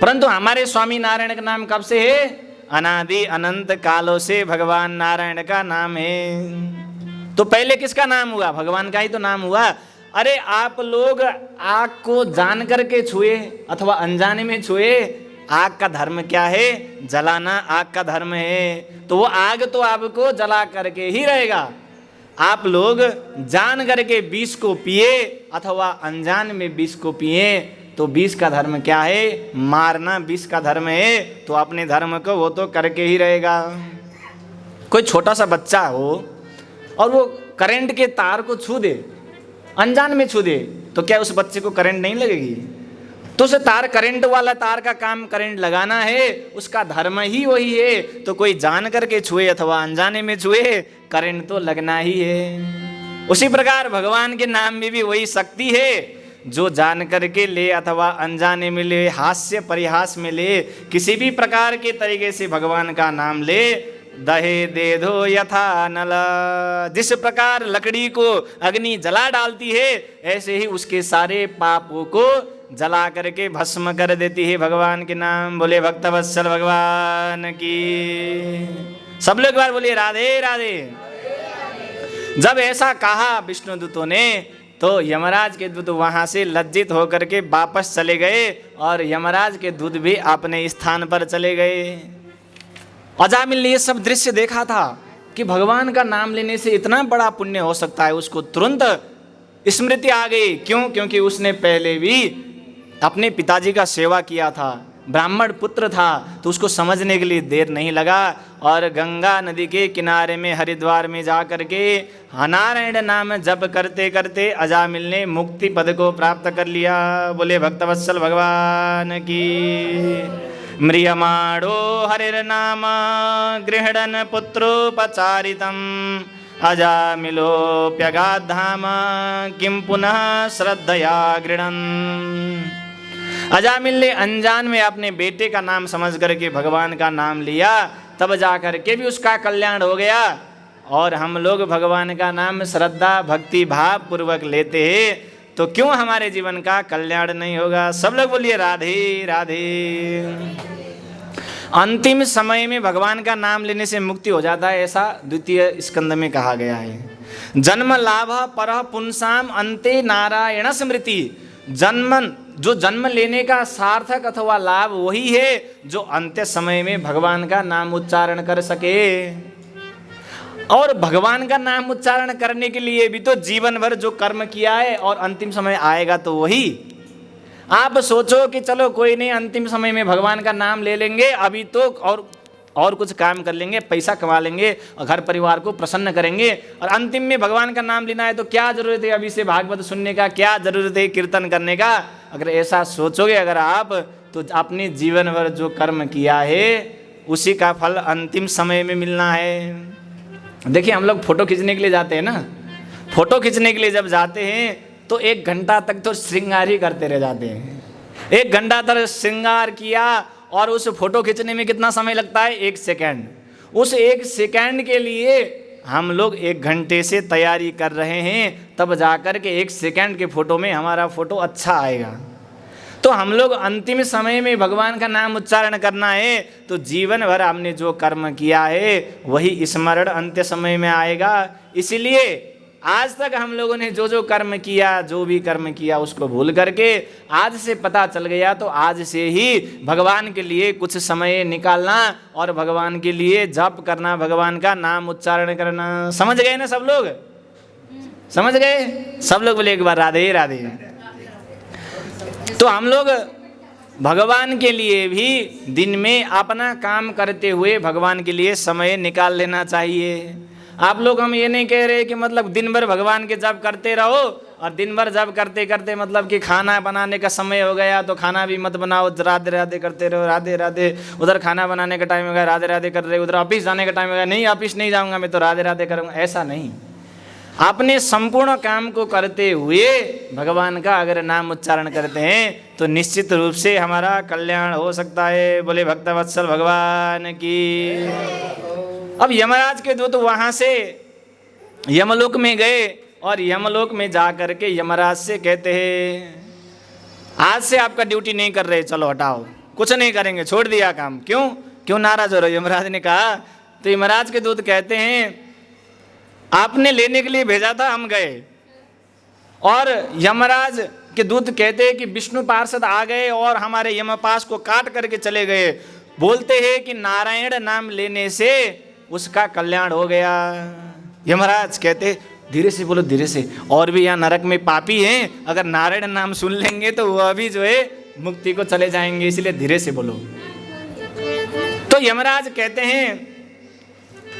S1: परंतु हमारे स्वामी नारायण का नाम कब से है? अनादि अनंत कालों से भगवान नारायण का नाम है। तो पहले किसका नाम हुआ? भगवान का ही तो नाम हुआ। अरे आप लोग आग को जान करके छुए अथवा अनजाने में छुए, आग का धर्म क्या है? जलाना आग का धर्म है, तो वो आग तो आपको जला करके ही रहेगा। आप लोग जान करके विष को पिए अथवा अनजान में विष को पिए, तो विष का धर्म क्या है? मारना विष का धर्म है, तो अपने धर्म को वो तो करके ही रहेगा। कोई छोटा सा बच्चा हो और वो करंट के तार को छू दे, अनजान में छू दे, तो क्या उस बच्चे को करंट नहीं लगेगी? तो उसे तार, करंट वाला तार का काम करंट लगाना है, उसका धर्म ही वही है। तो कोई जान करके छुए अथवा अनजाने में छुए, करंट तो लगना ही है। उसी प्रकार भगवान के नाम में भी वही शक्ति है, जो जान करके ले अथवा अनजाने में ले, हास्य परिहास में ले, किसी भी प्रकार के तरीके से भगवान का नाम ले, दहे दे दो यथा नल। जिस प्रकार लकड़ी को अग्नि जला डालती है, ऐसे ही उसके सारे पापों को जला करके भस्म कर देती है भगवान के नाम। बोले भक्तवत्सल भगवान की। सब लोग एक बार बोलिए राधे राधे। जब ऐसा कहा विष्णुदूतों ने, तो यमराज के दूत वहां से लज्जित होकर के वापस चले गए और यमराज के दूत भी अपने स्थान पर चले गए। अजामिल ने ये सब दृश्य देखा था कि भगवान का नाम लेने से इतना बड़ा पुण्य हो सकता है, उसको तुरंत स्मृति आ गई। क्यों? क्योंकि उसने पहले भी अपने पिताजी का सेवा किया था, ब्राह्मण पुत्र था, तो उसको समझने के लिए देर नहीं लगा और गंगा नदी के किनारे में हरिद्वार में जा करके नारायण नाम जप करते करते अजामिल ने मुक्ति पद को प्राप्त कर लिया। बोले भक्तवत्सल भगवान की। म्रियमाणो हरिर्नाम गृहणन पुत्रोपचारितम् अजामिलोऽप्यगाद्धाम किं पुनः श्रद्धया गृह्णन्। अजामिल ने अनजान में अपने बेटे का नाम समझ करके भगवान का नाम लिया, तब जा कर के भी उसका कल्याण हो गया। और हम लोग भगवान का नाम श्रद्धा भक्ति भाव पूर्वक लेते हैं, तो क्यों हमारे जीवन का कल्याण नहीं होगा? सब लोग बोलिए राधे राधे। अंतिम समय में भगवान का नाम लेने से मुक्ति हो जाता है, ऐसा द्वितीय स्कंद में कहा गया है। जन्म लाभ परः पुंसाम अन्ते नारायण स्मृति। जो जन्म लेने का सार्थक अथवा लाभ वही है जो अंत्य समय में भगवान का नाम उच्चारण कर सके। और भगवान का नाम उच्चारण करने के लिए भी तो जीवन भर जो कर्म किया है और अंतिम समय आएगा तो वही। आप सोचो कि चलो कोई नहीं, अंतिम समय में भगवान का नाम ले लेंगे, अभी तो और कुछ काम कर लेंगे, पैसा कमा लेंगे और घर परिवार को प्रसन्न करेंगे, और अंतिम में भगवान का नाम लेना है तो क्या जरूरत है अभी से भागवत सुनने का, क्या जरूरत है कीर्तन करने का? अगर ऐसा सोचोगे अगर आप, तो अपने जीवन भर जो कर्म किया है उसी का फल अंतिम समय में मिलना है। देखिए हम लोग फोटो खींचने के लिए जाते हैं ना, फोटो खींचने के लिए जब जाते हैं तो 1 घंटा तक तो श्रृंगार ही करते रह जाते हैं। 1 घंटा तक श्रृंगार किया और उस फोटो खींचने में कितना समय लगता है? 1 सेकंड। उस 1 सेकंड के लिए हम लोग 1 घंटे से तैयारी कर रहे हैं, तब जाकर के 1 सेकंड के फोटो में हमारा फोटो अच्छा आएगा। तो हम लोग अंतिम समय में भगवान का नाम उच्चारण करना है, तो जीवन भर हमने जो कर्म किया है वही स्मरण अंत्य समय में आएगा। इसलिए आज तक हम लोगों ने जो जो कर्म किया, जो भी कर्म किया उसको भूल करके आज से पता चल गया, तो आज से ही भगवान के लिए कुछ समय निकालना और भगवान के लिए जप करना, भगवान का नाम उच्चारण करना। समझ गए ना सब लोग? समझ गए सब लोग? बोले एक बार राधे राधे। तो हम लोग भगवान के लिए भी दिन में अपना काम करते हुए भगवान के लिए समय निकाल लेना चाहिए। आप लोग, हम ये नहीं कह रहे कि मतलब दिन भर भगवान के जप करते रहो और दिन भर जप करते करते मतलब कि खाना बनाने का समय हो गया तो खाना भी मत बनाओ, राधे राधे करते रहो, राधे राधे। उधर खाना बनाने का टाइम हो गया, राधे राधे कर रहे हो। उधर ऑफिस जाने का टाइम हो गया, नहीं ऑफिस नहीं जाऊँगा मैं तो राधे राधे करूँगा। ऐसा नहीं, अपने संपूर्ण काम को करते हुए भगवान का अगर नाम उच्चारण करते हैं तो निश्चित रूप से हमारा कल्याण हो सकता है। बोले भक्तवत्सल भगवान की। अब यमराज के दूत वहाँ से यमलोक में गए और यमलोक में जा कर के यमराज से कहते हैं आज से आपका ड्यूटी नहीं कर रहे, चलो हटाओ, कुछ नहीं करेंगे, छोड़ दिया काम। क्यों नाराज हो रहे? यमराज ने कहा। तो यमराज के दूत कहते हैं आपने लेने के लिए भेजा था, हम गए। और यमराज के दूत कहते हैं कि विष्णु पार्षद आ गए और हमारे यमपाश को काट करके चले गए। बोलते हैं कि नारायण नाम लेने से उसका कल्याण हो गया। यमराज कहते धीरे से बोलो, धीरे से, और भी यहाँ नरक में पापी हैं, अगर नारायण नाम सुन लेंगे तो वह भी जो है मुक्ति को चले जाएंगे, इसलिए धीरे से बोलो। तो यमराज कहते हैं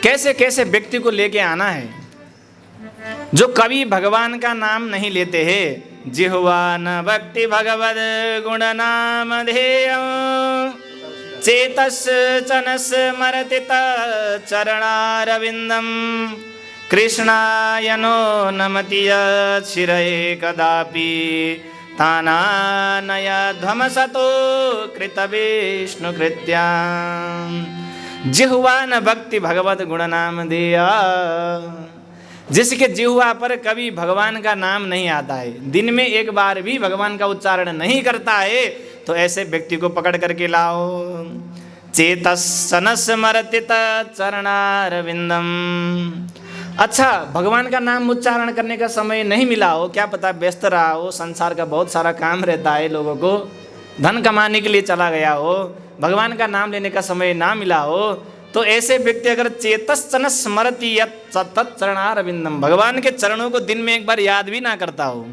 S1: कैसे कैसे व्यक्ति को लेके आना है जो कभी भगवान का नाम नहीं लेते हैं। जिह्वा न भक्ति भगवद गुण नाम ध्येय चेतस चनस मरतित चरणारविंदम कृष्णायनो नमति शिरये कदापि तानानय ध्वमसतो कृत विष्णु कृत्या। जिह्वा न भक्ति भगवत गुण नाम देया, जिसके जिह्वा पर कभी भगवान का नाम नहीं आता है, दिन में एक बार भी भगवान का उच्चारण नहीं करता है, तो ऐसे व्यक्ति को पकड़ करके लाओ। चेतस स्मरतित चरणारविंदम। अच्छा, भगवान का नाम उच्चारण करने का समय नहीं मिला हो, क्या पता व्यस्त रहा हो, संसार का बहुत सारा काम रहता है, लोगों को धन कमाने के लिए चला गया हो, भगवान का नाम लेने का समय ना मिला हो, तो ऐसे व्यक्ति अगर चेतश्चन स्मरति तत्चरणारविंदम, भगवान के चरणों को दिन में एक बार याद भी ना करता हो,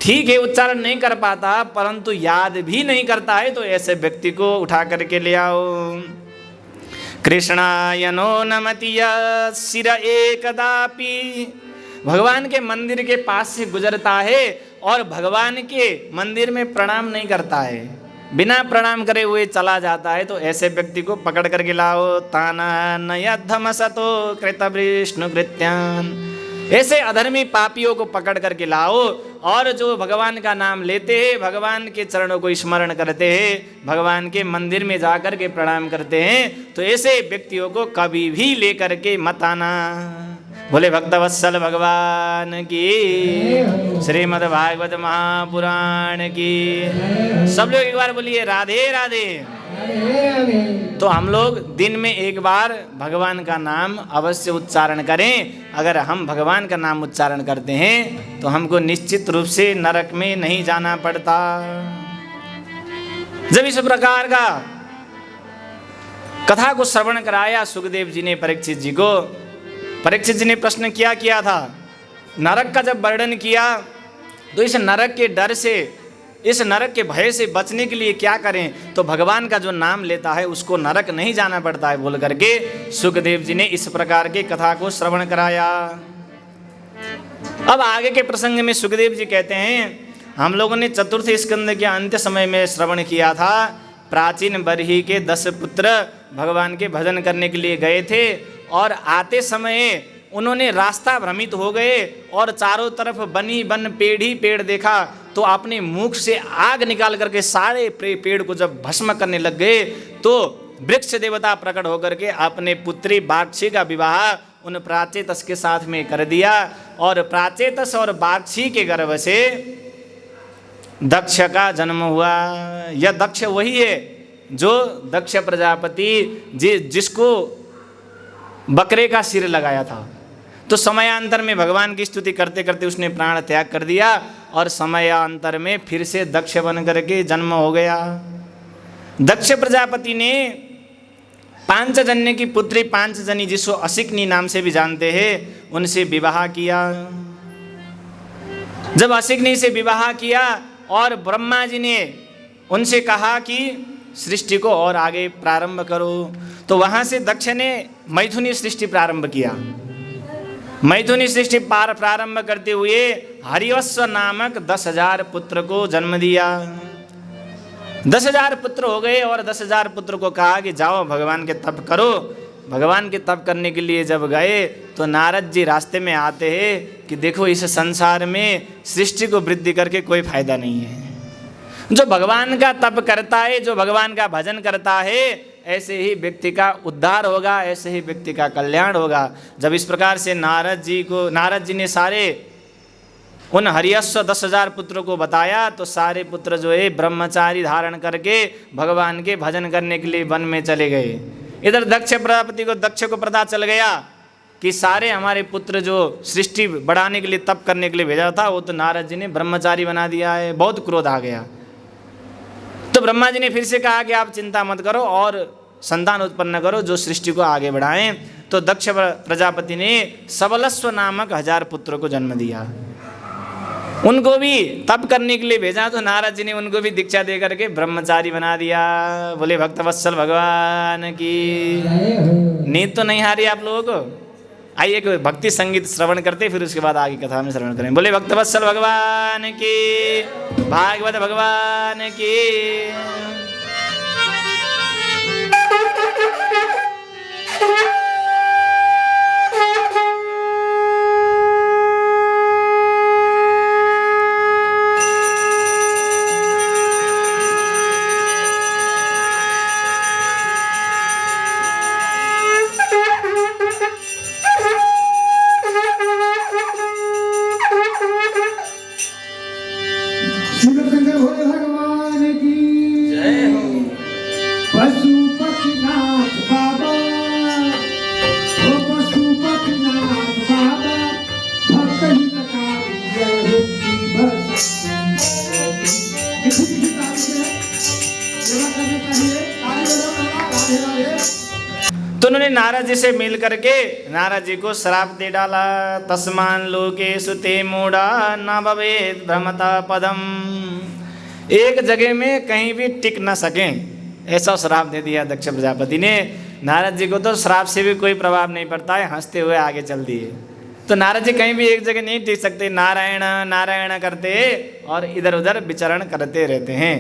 S1: ठीक है उच्चारण नहीं कर पाता परंतु याद भी नहीं करता है, तो ऐसे व्यक्ति को उठा करके ले आओ। कृष्णायनो नमति शिर एकदापि, भगवान के मंदिर के पास से गुजरता है और भगवान के मंदिर में प्रणाम नहीं करता है, बिना प्रणाम करे हुए चला जाता है, तो ऐसे व्यक्ति को पकड़ करके लाओ। तानानयध्वमसतो कृत विष्णु कृत्यान, ऐसे अधर्मी पापियों को पकड़ करके लाओ और जो भगवान का नाम लेते हैं, भगवान के चरणों को स्मरण करते हैं, भगवान के मंदिर में जाकर के प्रणाम करते हैं, तो ऐसे व्यक्तियों को कभी भी लेकर के मत आना। बोले भक्तवत्सल भगवान की, श्रीमद् भागवत महापुराण की। सब लोग एक बार बोलिए राधे राधे। तो हम लोग दिन में एक बार भगवान का नाम अवश्य उच्चारण करें। अगर हम भगवान का नाम उच्चारण करते हैं तो हमको निश्चित रूप से नरक में नहीं जाना पड़ता। जब इस प्रकार का कथा को श्रवण कराया सुखदेव जी ने परीक्षित जी को, परीक्षित जी ने प्रश्न किया था, नरक का जब वर्णन किया तो इस नरक के डर से, इस नरक के भय से बचने के लिए क्या करें, तो भगवान का जो नाम लेता है उसको नरक नहीं जाना पड़ता है बोल करके सुखदेव जी ने इस प्रकार की कथा को श्रवण कराया। अब आगे के प्रसंग में सुखदेव जी कहते हैं हम लोगों ने चतुर्थ स्कंद के अंत्य समय में श्रवण किया था। प्राचीन बरही के 10 पुत्र भगवान के भजन करने के लिए गए थे और आते समय उन्होंने रास्ता भ्रमित हो गए और चारों तरफ बनी बन पेड़ ही पेड़ देखा, तो अपने मुख से आग निकाल करके सारे पेड़ को जब भस्म करने लग गए तो वृक्ष देवता प्रकट होकर के अपने पुत्री बाक्षी का विवाह उन प्राचेतस के साथ में कर दिया और प्राचेतस और बाक्षी के गर्भ से दक्ष का जन्म हुआ। यह दक्ष वही है जो दक्ष प्रजापति जिसको बकरे का सिर लगाया था। तो समयांतर में भगवान की स्तुति करते करते उसने प्राण त्याग कर दिया और समयांतर में फिर से दक्ष बन करके जन्म हो गया। दक्ष प्रजापति ने पांचजन्य की पुत्री पांचजनी, जिसको असिकनी नाम से भी जानते हैं, उनसे विवाह किया। जब असिकनी से विवाह किया और ब्रह्मा जी ने उनसे कहा कि सृष्टि को और आगे प्रारंभ करो, तो वहाँ से दक्ष ने मैथुनी सृष्टि प्रारंभ किया। मैथुनी सृष्टि प्रारंभ करते हुए हरिवस्व नामक 10,000 पुत्र को जन्म दिया। 10,000 पुत्र हो गए और 10,000 पुत्र को कहा कि जाओ भगवान के तप करो। भगवान के तप करने के लिए जब गए तो नारद जी रास्ते में आते हैं कि देखो इस संसार में सृष्टि को वृद्धि करके कोई फायदा नहीं है। जो भगवान का तप करता है, जो भगवान का भजन करता है, ऐसे ही व्यक्ति का उद्धार होगा, ऐसे ही व्यक्ति का कल्याण होगा। जब इस प्रकार से नारद जी ने सारे उन हरियस्व 10,000 पुत्रों को बताया तो सारे पुत्र जो है ब्रह्मचारी धारण करके भगवान के भजन करने के लिए वन में चले गए। इधर दक्ष प्रजापति को पता चल गया कि सारे हमारे पुत्र जो सृष्टि बढ़ाने के लिए तप करने के लिए भेजा था वो तो नारद जी ने ब्रह्मचारी बना दिया है। बहुत क्रोध आ गया। तो ब्रह्मा जी ने फिर से कहा कि आप चिंता मत करो और संतान उत्पन्न करो जो सृष्टि को आगे बढ़ाएं। तो दक्ष प्रजापति ने सबलस्व नामक 1000 पुत्रों को जन्म दिया। उनको भी तप करने के लिए भेजा तो नारद जी ने उनको भी दीक्षा दे करके ब्रह्मचारी बना दिया। बोले भक्तवत्सल भगवान की। नींद तो नहीं हारी आप लोगों को? आइए कोई भक्ति संगीत श्रवण करते फिर उसके बाद आगे कथा में श्रवण करें। बोले भक्तवत्सल भगवान की, भागवत भगवान की। तो उन्होंने नारद जी से मिल करके नारद जी को श्राप दे डाला। तस्मान लोकेषु ते मूढ़ा न भवेत् भ्रमता पदम। एक जगह में कहीं भी टिक न सकें, ऐसा श्राप दे दिया दक्ष प्रजापति ने। नारद जी को तो श्राप से भी कोई प्रभाव नहीं पड़ता है, हंसते हुए आगे चल दिए। तो नारद जी कहीं भी एक जगह नहीं टिक सकते, नारायण नारायण करते और इधर उधर विचरण करते रहते हैं।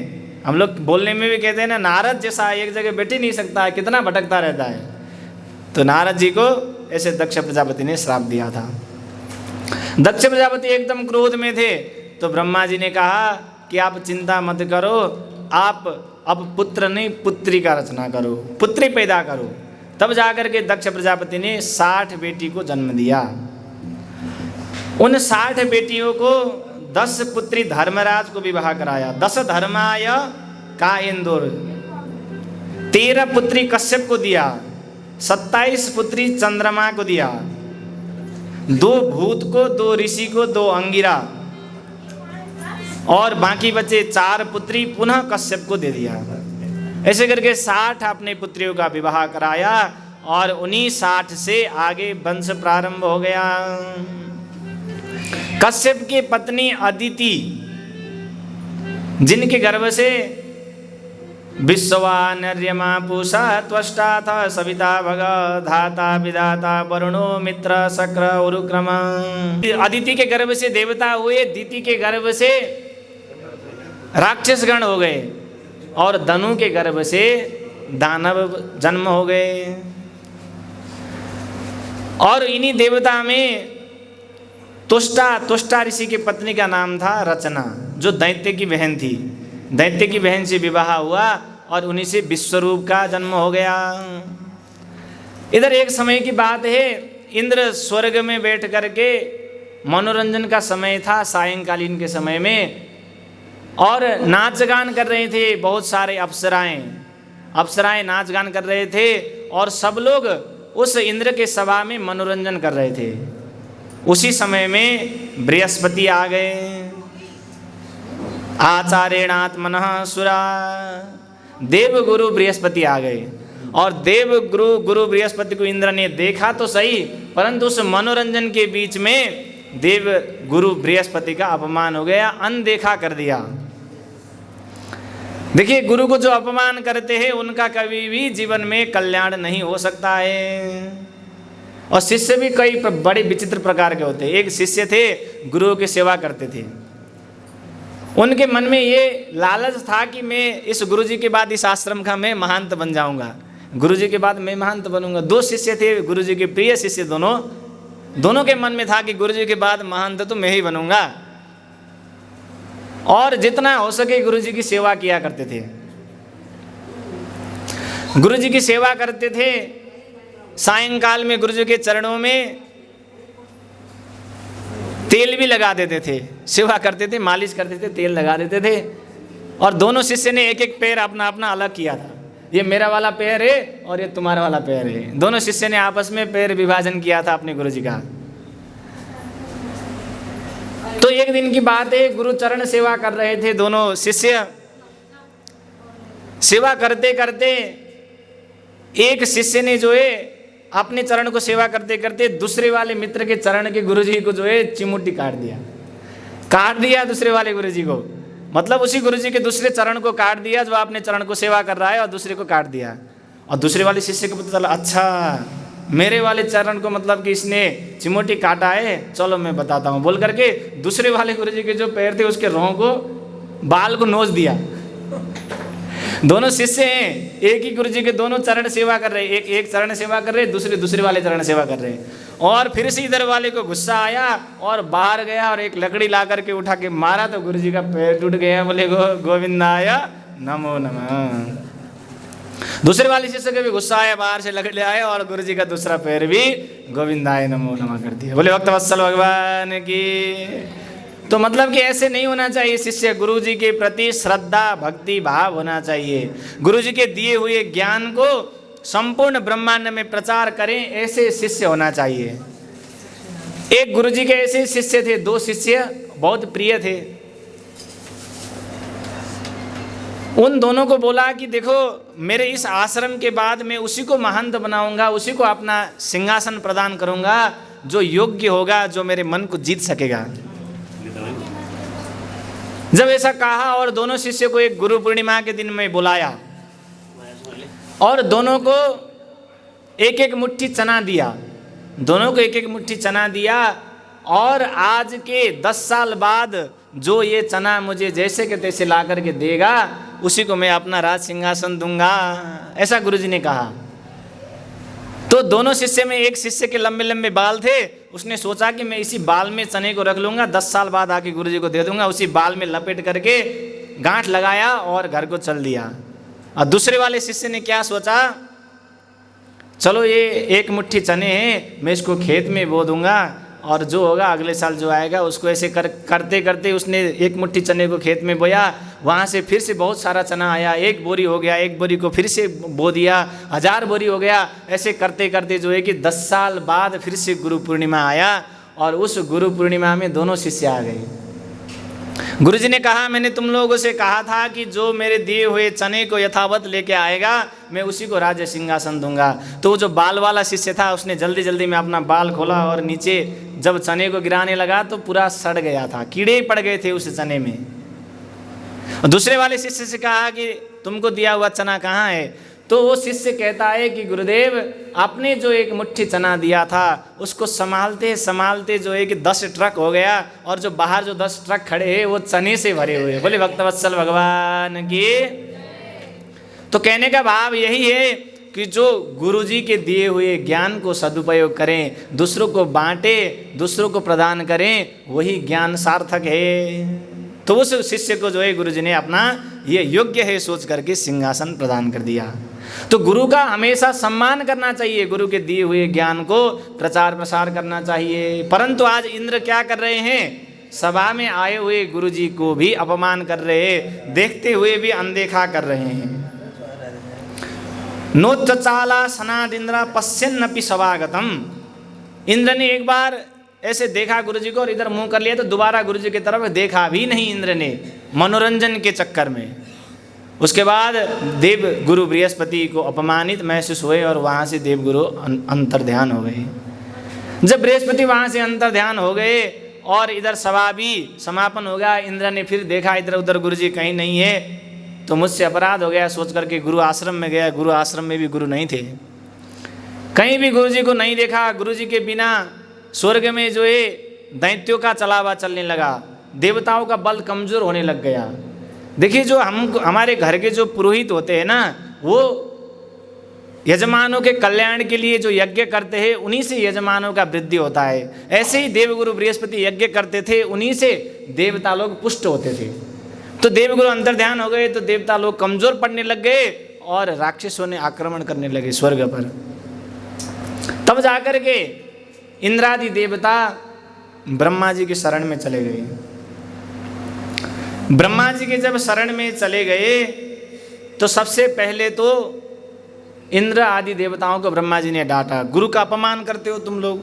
S1: हम लोग बोलने में भी कहते हैं ना, नारद जैसा एक जगह बैठ ही नहीं सकता है, कितना भटकता रहता है। तो नारद जी को ऐसे दक्ष प्रजापति ने श्राप दिया था। दक्ष प्रजापति एकदम क्रोध में थे। तो ब्रह्मा जी ने कहा कि आप चिंता मत करो, आप अब पुत्र नहीं पुत्री का रचना करो, पुत्री पैदा करो। तब जाकर के दक्ष प्रजापति ने 60 बेटी को जन्म दिया। उन 60 बेटियों को 10 पुत्री धर्मराज को विवाह कराया। 10 धर्माय का इंदुर, 13 पुत्री कश्यप को दिया, 27 पुत्री चंद्रमा को दिया, 2 भूत को, 2 ऋषि को, 2 अंगिरा और बाकी बचे 4 पुत्री पुनः कश्यप को दे दिया। ऐसे करके 60 अपने पुत्रियों का विवाह कराया और उन्हीं 60 से आगे वंश प्रारंभ हो गया। कश्यप की पत्नी अदिति, जिनके गर्भ से विश्वानर्यमा पूषा त्वष्टा था सविता भग धाता विधाता वरुणो मित्र शक्र उरुक्रम। अदिति के गर्भ से देवता हुए, दिति के गर्भ से राक्षसगण हो गए और धनु के गर्भ से दानव जन्म हो गए। और इन्हीं देवता में तुष्टा ऋषि की पत्नी का नाम था रचना, जो दैत्य की बहन थी। दैत्य की बहन से विवाह हुआ और उन्हीं से विश्वरूप का जन्म हो गया। इधर एक समय की बात है, इंद्र स्वर्ग में बैठ करके मनोरंजन का समय था, सायंकालीन के समय में, और नाच गान कर रहे थे। बहुत सारे अप्सराएं नाच गान कर रहे थे और सब लोग उस इंद्र के सभा में मनोरंजन कर रहे थे। उसी समय में बृहस्पति आ गए। आचार्यणात्मनः सुरा, देव गुरु बृहस्पति आ गए। और देव गुरु बृहस्पति को इंद्र ने देखा तो सही, परंतु उस मनोरंजन के बीच में देव गुरु बृहस्पति का अपमान हो गया, अनदेखा कर दिया। देखिए, गुरु को जो अपमान करते हैं उनका कभी भी जीवन में कल्याण नहीं हो सकता है। और शिष्य भी कई बड़े विचित्र प्रकार के होते हैं। एक शिष्य थे, गुरुओं की सेवा करते थे। उनके मन में ये लालच था कि मैं इस गुरुजी के बाद इस आश्रम का मैं महंत बन जाऊंगा, गुरुजी के बाद मैं महंत बनूंगा। दो शिष्य थे, गुरुजी के प्रिय शिष्य दोनों के मन में था कि गुरुजी के बाद महंत तो मैं ही बनूंगा। और जितना हो सके गुरुजी की सेवा किया करते थे। गुरुजी की सेवा करते थे। सायंकाल में गुरुजी के चरणों में तेल भी लगा देते थे, सेवा करते थे, मालिश करते थे, तेल लगा देते थे। और दोनों शिष्य ने एक एक पैर अपना अपना अलग किया था। ये मेरा वाला पैर है और ये तुम्हारा वाला पैर है। दोनों शिष्य ने आपस में पैर विभाजन किया था अपने गुरुजी का। तो एक दिन की बात है, गुरु चरण सेवा कर रहे थे दोनों शिष्य। सेवा करते करते एक शिष्य ने जो है अपने चरण को सेवा करते करते दूसरे वाले मित्र के चरण के गुरुजी को जो है चिमुटी काट दिया दूसरे वाले गुरुजी को। मतलब उसी गुरुजी के दूसरे चरण को काट दिया जो अपने चरण को सेवा कर रहा है, और दूसरे को काट दिया। और दूसरे वाले शिष्य को पता चला, अच्छा मेरे वाले चरण को मतलब कि इसने चिमोटी काटा है, चलो मैं बताता हूँ, बोल करके दूसरे वाले गुरुजी के जो पैर थे उसके रों को, बाल को नोच दिया। दोनों शिष्य हैं, एक ही गुरुजी के दोनों चरण सेवा कर रहे, एक चरण सेवा कर रहे, दूसरे वाले चरण सेवा कर रहे। और फिर से इधर वाले को गुस्सा आया और बाहर गया और एक लकड़ी ला करके उठा के मारा तो गुरुजी का पैर टूट गया। बोले गोविंदाय नमो नमः। दूसरे वाले शिष्य को भी गुस्सा आया, बाहर से लकड़ी आया और गुरुजी का दूसरा पैर भी गोविंदाय नमो नमः कर दिया। बोले भक्तवत्सल भगवान की। तो मतलब कि ऐसे नहीं होना चाहिए शिष्य, गुरुजी के प्रति श्रद्धा भक्ति भाव होना चाहिए। गुरुजी के दिए हुए ज्ञान को संपूर्ण ब्रह्मांड में प्रचार करें, ऐसे शिष्य होना चाहिए। एक गुरुजी के ऐसे शिष्य थे, दो शिष्य बहुत प्रिय थे। उन दोनों को बोला कि देखो मेरे इस आश्रम के बाद मैं उसी को महंत बनाऊंगा, उसी को अपना सिंहासन प्रदान करूंगा जो योग्य होगा, जो मेरे मन को जीत सकेगा। जब ऐसा कहा और दोनों शिष्य को एक गुरु पूर्णिमा के दिन में बुलाया और दोनों को एक एक मुट्ठी चना दिया, दोनों को एक एक मुट्ठी चना दिया। और आज के 10 साल बाद जो ये चना मुझे जैसे के तैसे ला करके देगा उसी को मैं अपना राज सिंहासन दूंगा, ऐसा गुरुजी ने कहा। तो दोनों शिष्य में एक शिष्य के लंबे लंबे बाल थे, उसने सोचा कि मैं इसी बाल में चने को रख लूँगा, 10 साल बाद आके गुरुजी को दे दूंगा। उसी बाल में लपेट करके गांठ लगाया और घर को चल दिया। और दूसरे वाले शिष्य ने क्या सोचा, चलो ये एक मुट्ठी चने हैं, मैं इसको खेत में बो दूंगा और जो होगा अगले साल जो आएगा उसको। ऐसे करते करते उसने एक मुट्ठी चने को खेत में बोया, वहाँ से फिर से बहुत सारा चना आया, 1 बोरी हो गया, 1 बोरी को फिर से बो दिया, 1000 बोरी हो गया। ऐसे करते करते जो है कि 10 साल बाद फिर से गुरु पूर्णिमा आया और उस गुरु पूर्णिमा में दोनों शिष्य आ गए। गुरुजी ने कहा, मैंने तुम लोगों से कहा था कि जो मेरे दिए हुए चने को यथावत लेके आएगा मैं उसी को राज्य सिंहासन दूंगा। तो वो जो बाल वाला शिष्य था उसने जल्दी जल्दी में अपना बाल खोला और नीचे जब चने को गिराने लगा तो पूरा सड़ गया था, कीड़े पड़ गए थे उस चने में। दूसरे वाले शिष्य से कहा कि तुमको दिया हुआ चना कहाँ है? तो वो शिष्य कहता है कि गुरुदेव, आपने जो एक मुट्ठी चना दिया था उसको संभालते संभालते जो है कि 10 ट्रक हो गया, और जो बाहर जो 10 ट्रक खड़े हैं वो चने से भरे हुए। बोले भक्तवत्सल भगवान की। तो कहने का भाव यही है कि जो गुरुजी के दिए हुए ज्ञान को सदुपयोग करें, दूसरों को बांटें, दूसरों को प्रदान करें, वही ज्ञान सार्थक है। तो उस शिष्य को जो है गुरुजी ने अपना ये योग्य है सोच करके सिंहासन प्रदान कर दिया। तो गुरु का हमेशा सम्मान करना चाहिए, गुरु के दिए हुए ज्ञान को प्रचार प्रसार करना चाहिए। परंतु आज इंद्र क्या कर रहे हैं, सभा में आए हुए गुरुजी को भी अपमान कर रहे हैं, देखते हुए भी अनदेखा कर रहे हैं। नोच्चाला सनादिंद्र पश्यन्नपि सभागतम। इंद्र ने एक बार ऐसे देखा गुरुजी को और इधर मुंह कर लिया, तो दोबारा गुरुजी की तरफ देखा भी नहीं इंद्र ने, मनोरंजन के चक्कर में। उसके बाद देव गुरु बृहस्पति को अपमानित महसूस हुए और वहाँ से देव गुरु अंतर्ध्यान हो गए। जब बृहस्पति वहाँ से अंतर्ध्यान हो गए और इधर सभा भी समापन हो गया, इंद्र ने फिर देखा इधर उधर गुरुजी कहीं नहीं है, तो मुझसे अपराध हो गया सोच करके गुरु आश्रम में गया। गुरु आश्रम में भी गुरु नहीं थे, कहीं भी गुरुजी को नहीं देखा। गुरुजी के बिना स्वर्ग में जो है दैत्यों का चलावा चलने लगा, देवताओं का बल कमजोर होने लग गया। देखिए, जो हमारे घर के जो पुरोहित होते हैं ना, वो यजमानों के कल्याण के लिए जो यज्ञ करते हैं, उन्हीं से यजमानों का वृद्धि होता है। ऐसे ही देवगुरु बृहस्पति यज्ञ करते थे, उन्हीं से देवता लोग पुष्ट होते थे। तो देवगुरु अंतर्ध्यान हो गए तो देवता लोग कमजोर पड़ने लग गए और राक्षसों ने आक्रमण करने लगे स्वर्ग पर। तब जाकर के इंद्रादि देवता ब्रह्मा जी की शरण में चले गए। ब्रह्मा जी के जब शरण में चले गए तो सबसे पहले तो इंद्र आदि देवताओं को ब्रह्मा जी ने डांटा, गुरु का अपमान करते हो तुम लोग,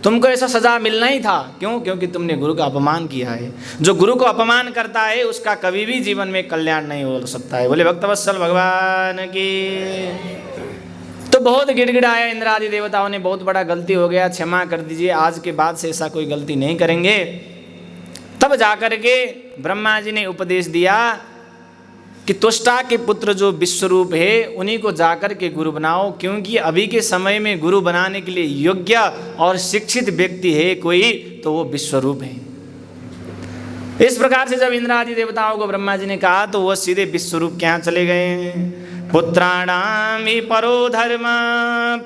S1: तुमको ऐसा सजा मिलना ही था। क्यों? क्योंकि तुमने गुरु का अपमान किया है। जो गुरु को अपमान करता है उसका कभी भी जीवन में कल्याण नहीं हो सकता है। बोले भक्तवत्सल भगवान की। तो बहुत गिड़गिड़ाया इंद्र आदि देवताओं ने, बहुत बड़ा गलती हो गया, क्षमा कर दीजिए, आज के बाद से ऐसा कोई गलती नहीं करेंगे। तब जाकर के ब्रह्मा जी ने उपदेश दिया कि तुष्टा के पुत्र जो विश्वरूप है उन्हीं को जाकर के गुरु बनाओ, क्योंकि अभी के समय में गुरु बनाने के लिए योग्य और शिक्षित व्यक्ति है कोई तो वो विश्वरूप है। इस प्रकार से जब इंद्र आदि देवताओं को ब्रह्मा जी ने कहा तो वो सीधे विश्वरूप के यहाँ चले गए। पुत्राणाम हि परो धर्म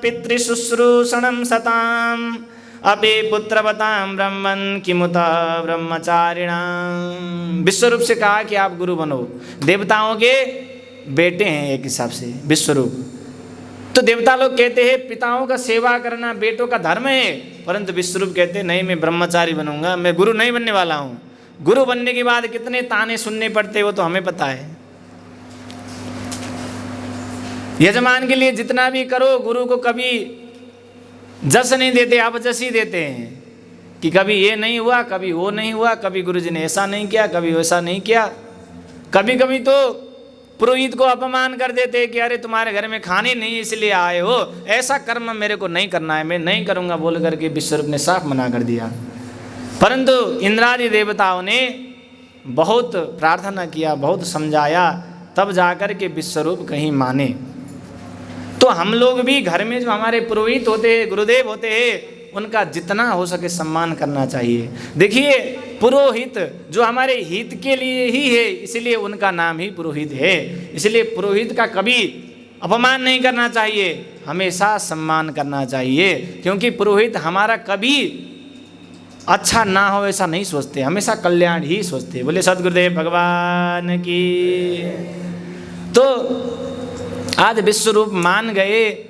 S1: पितृशुश्रूषणं सताम अपि पुत्रवताम ब्रह्मन् किमुत ब्रह्मचारिणाम। विश्वरूप से कहा कि आप गुरु बनो, देवताओं के बेटे हैं एक हिसाब से विश्वरूप। तो देवता लोग कहते हैं पिताओं का सेवा करना बेटों का धर्म है, परंतु विश्वरूप कहते हैं नहीं, मैं ब्रह्मचारी बनूंगा, मैं गुरु नहीं बनने वाला हूँ। गुरु बनने के बाद कितने ताने सुनने पड़ते वो तो हमें पता है। यजमान के लिए जितना भी करो, गुरु को कभी जस नहीं देते, अपजस ही देते हैं कि कभी ये नहीं हुआ, कभी वो नहीं हुआ, कभी गुरुजी ने ऐसा नहीं किया, कभी वैसा नहीं किया। कभी कभी तो पुरोहित को अपमान कर देते कि अरे तुम्हारे घर में खाने नहीं इसलिए आए हो, ऐसा कर्म मेरे को नहीं करना है, मैं नहीं करूँगा बोल करके विश्वरूप ने साफ मना कर दिया। परंतु इंद्रादि देवताओं ने बहुत प्रार्थना किया, बहुत समझाया, तब जाकर के विश्वरूप कहीं माने। तो हम लोग भी घर में जो हमारे पुरोहित होते हैं, गुरुदेव होते हैं, उनका जितना हो सके सम्मान करना चाहिए। देखिए, पुरोहित जो हमारे हित के लिए ही है, इसलिए उनका नाम ही पुरोहित है। इसलिए पुरोहित का कभी अपमान नहीं करना चाहिए, हमेशा सम्मान करना चाहिए, क्योंकि पुरोहित हमारा कभी अच्छा ना हो ऐसा नहीं सोचते, हमेशा कल्याण ही सोचते। बोले सद्गुरुदेव भगवान की। तो आज विश्वरूप मान गए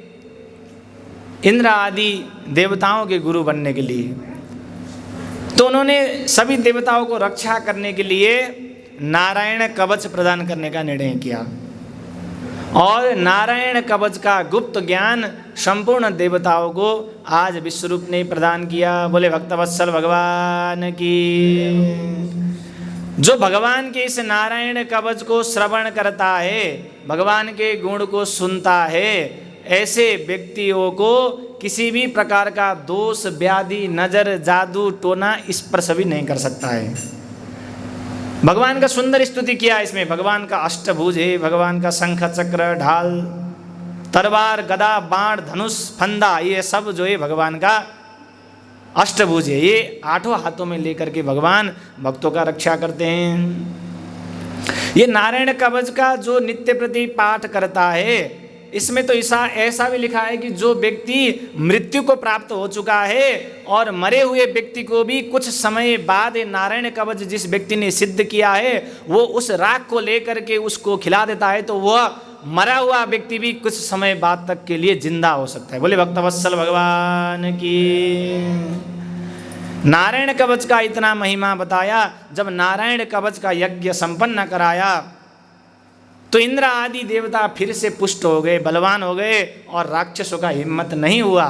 S1: इंद्र आदि देवताओं के गुरु बनने के लिए। तो उन्होंने सभी देवताओं को रक्षा करने के लिए नारायण कवच प्रदान करने का निर्णय किया, और नारायण कवच का गुप्त ज्ञान संपूर्ण देवताओं को आज विश्वरूप ने प्रदान किया। बोले भक्तवत्सल भगवान की। जो भगवान के इस नारायण कवच को श्रवण करता है, भगवान के गुण को सुनता है, ऐसे व्यक्तियों को किसी भी प्रकार का दोष, व्याधि, नजर, जादू, टोना स्पर्श भी नहीं कर सकता है। भगवान का सुंदर स्तुति किया इसमें, भगवान का अष्टभुज है, भगवान का शंख चक्र ढाल तलवार, गदा, बाण, धनुष, फंदा, ये सब जो है भगवान का अष्टभुज है। ये 8 हाथों में लेकर के भगवान भक्तों का रक्षा करते हैं। ये नारायण कवच का जो नित्य प्रति पाठ करता है, इसमें तो ऐसा भी लिखा है कि जो व्यक्ति मृत्यु को प्राप्त हो चुका है और मरे हुए व्यक्ति को भी कुछ समय बाद नारायण कवच जिस व्यक्ति ने सिद्ध किया है वो उस राख को लेकर के उसको खिला देता है, तो वह मरा हुआ व्यक्ति भी कुछ समय बाद तक के लिए जिंदा हो सकता है। बोले भक्तवत्सल भगवान की। नारायण कवच का इतना महिमा बताया। जब नारायण कवच का यज्ञ संपन्न कराया तो इंद्र आदि देवता फिर से पुष्ट हो गए, बलवान हो गए, और राक्षसों का हिम्मत नहीं हुआ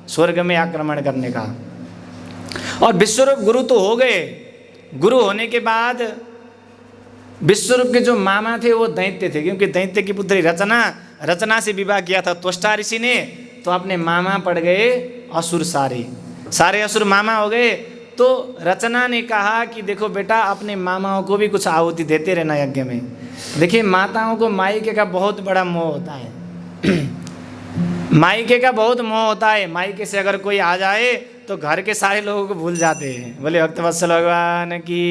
S1: स्वर्ग में आक्रमण करने का। और विश्वरूप गुरु तो हो गए। गुरु होने के बाद विश्वरूप के जो मामा थे वो दैत्य थे, क्योंकि दैत्य की पुत्री रचना से विवाह किया था त्वष्टा ऋषि ने, तो अपने मामा पड़ गए असुर। सारे असुर मामा हो गए। तो रचना ने कहा कि देखो बेटा, अपने मामाओं को भी कुछ आहुति देते रहना यज्ञ में। देखिए, माताओं को मायके का बहुत बड़ा मोह होता है। मायके का बहुत मोह होता है। मायके से अगर कोई आ जाए तो घर के सारे लोगों को भूल जाते हैं। बोले भक्तवत्सल भगवान की।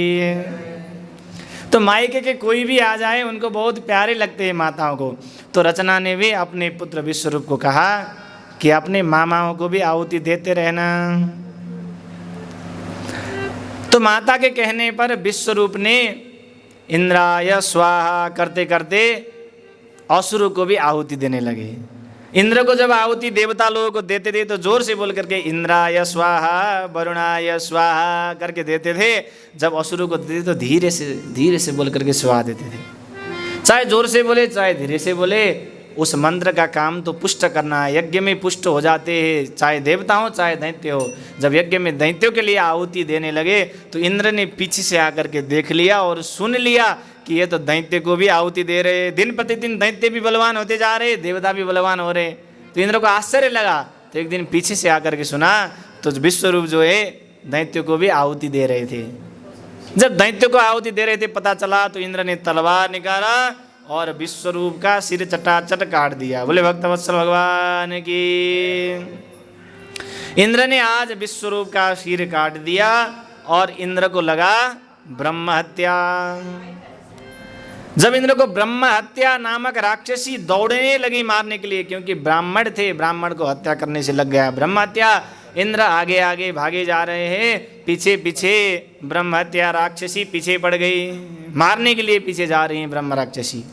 S1: तो मायके के कोई भी आ जाए उनको बहुत प्यारे लगते हैं माताओं को। तो रचना ने भी अपने पुत्र विश्वरूप को कहा कि अपने मामाओं को भी आहुति देते रहना। तो माता के कहने पर विश्वरूप ने इंद्राय स्वाहा करते करते असुरों को भी आहुति देने लगे। इंद्र को जब आहुति देवता लोगों को देते थे तो जोर से बोल करके इंद्राय स्वाहा, वरुणाय स्वाहा करके देते थे। जब असुरों को देते तो धीरे से बोल करके स्वाहा देते थे। चाहे जोर से बोले चाहे धीरे से बोले, उस मंत्र का काम तो पुष्ट करना है। यज्ञ में पुष्ट हो जाते हैं, चाहे देवता हो चाहे दैत्य हो। जब यज्ञ में दैत्यों के लिए आहुति देने लगे तो इंद्र ने पीछे से आकर के देख लिया और सुन लिया कि ये तो दैत्य को भी आहुति दे रहे। दिन प्रतिदिन दैत्य भी बलवान होते जा रहे, देवता भी बलवान हो रहे। तो इंद्र को आश्चर्य लगा। तो एक दिन पीछे से आकर के सुना तो विश्वरूप जो है दैत्य को भी आहुति दे रहे थे। जब दैत्य को आहुति दे रहे थे पता चला तो इंद्र ने तलवार निकाला और विश्वरूप का सिर चटाचट काट दिया। बोले भक्तवत्सल भगवान की। इंद्र ने आज विश्वरूप का सिर काट दिया और इंद्र को लगा ब्रह्म हत्या। जब इंद्र को ब्रह्म हत्या नामक राक्षसी दौड़ने लगी मारने के लिए, क्योंकि ब्राह्मण थे, ब्राह्मण को हत्या करने से लग गया ब्रह्म हत्या। इंद्र आगे आगे भागे जा रहे हैं, पीछे पीछे ब्रह्म हत्या राक्षसी पीछे पड़ गई, मारने के लिए पीछे जा रही हैं ब्रह्म राक्षसी।